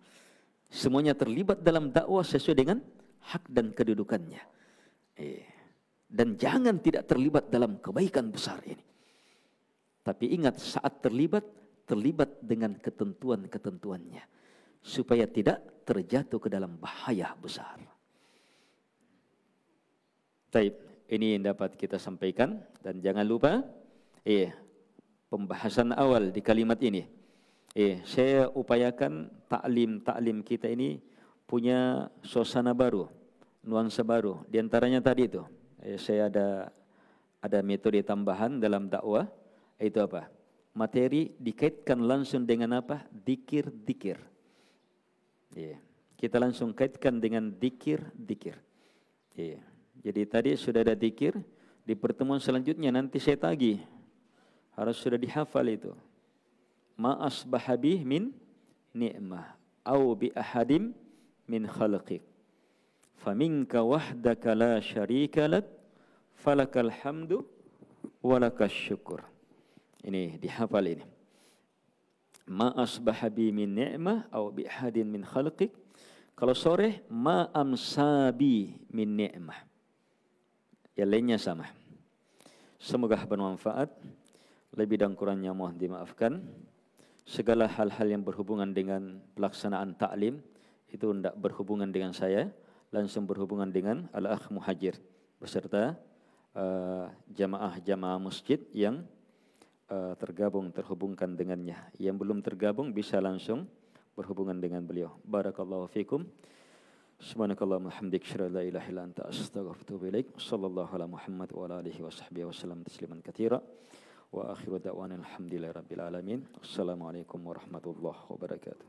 Semuanya terlibat dalam dakwah sesuai dengan hak dan kedudukannya. Dan jangan tidak terlibat dalam kebaikan besar ini. Tapi ingat, saat terlibat dengan ketentuan-ketentuannya. Supaya tidak terjatuh ke dalam bahaya besar. Baik, ini yang dapat kita sampaikan. Dan jangan lupa, pembahasan awal di kalimat ini. Saya upayakan taklim kita ini punya suasana baru, nuansa baru. Di antaranya tadi itu, saya ada metode tambahan dalam dakwah, itu apa? Materi dikaitkan langsung dengan apa? Dikir-dikir. Kita langsung kaitkan dengan dikir-dikir. Jadi tadi sudah ada dikir, di pertemuan selanjutnya nanti saya tagih. Harus sudah dihafal itu. Ma asbaha bih min ni'mah au bi ahadim min khalqik faminka wahdaka la syarika lak falakal hamdu walakas syukur. Ini dihafal ini. Ma asbaha bi min ni'mah au bi ahadin min khalqik. Kalau sore ma amsabi min ni'mah. Yang lainnya sama. Semoga bermanfaat. Lebih dan kurangnya mohon dimaafkan. Segala hal-hal yang berhubungan dengan pelaksanaan taklim itu tidak berhubungan dengan saya, langsung berhubungan dengan Al-Akh Muhajir beserta jamaah-jamaah masjid yang terhubungkan dengannya. Yang belum tergabung bisa langsung berhubungan dengan beliau. Barakallahu fikum. Subhanakallahumma hamdik syara la ilaha illa anta astaghfiruka wa atubu ilaik. Sallallahu ala Muhammad wa ala alihi wa sahbihi wasallam tasliman katsira. Wa akhiru da'wana alhamdulillahi rabbil alamin. Assalamualaikum warahmatullahi wabarakatuh.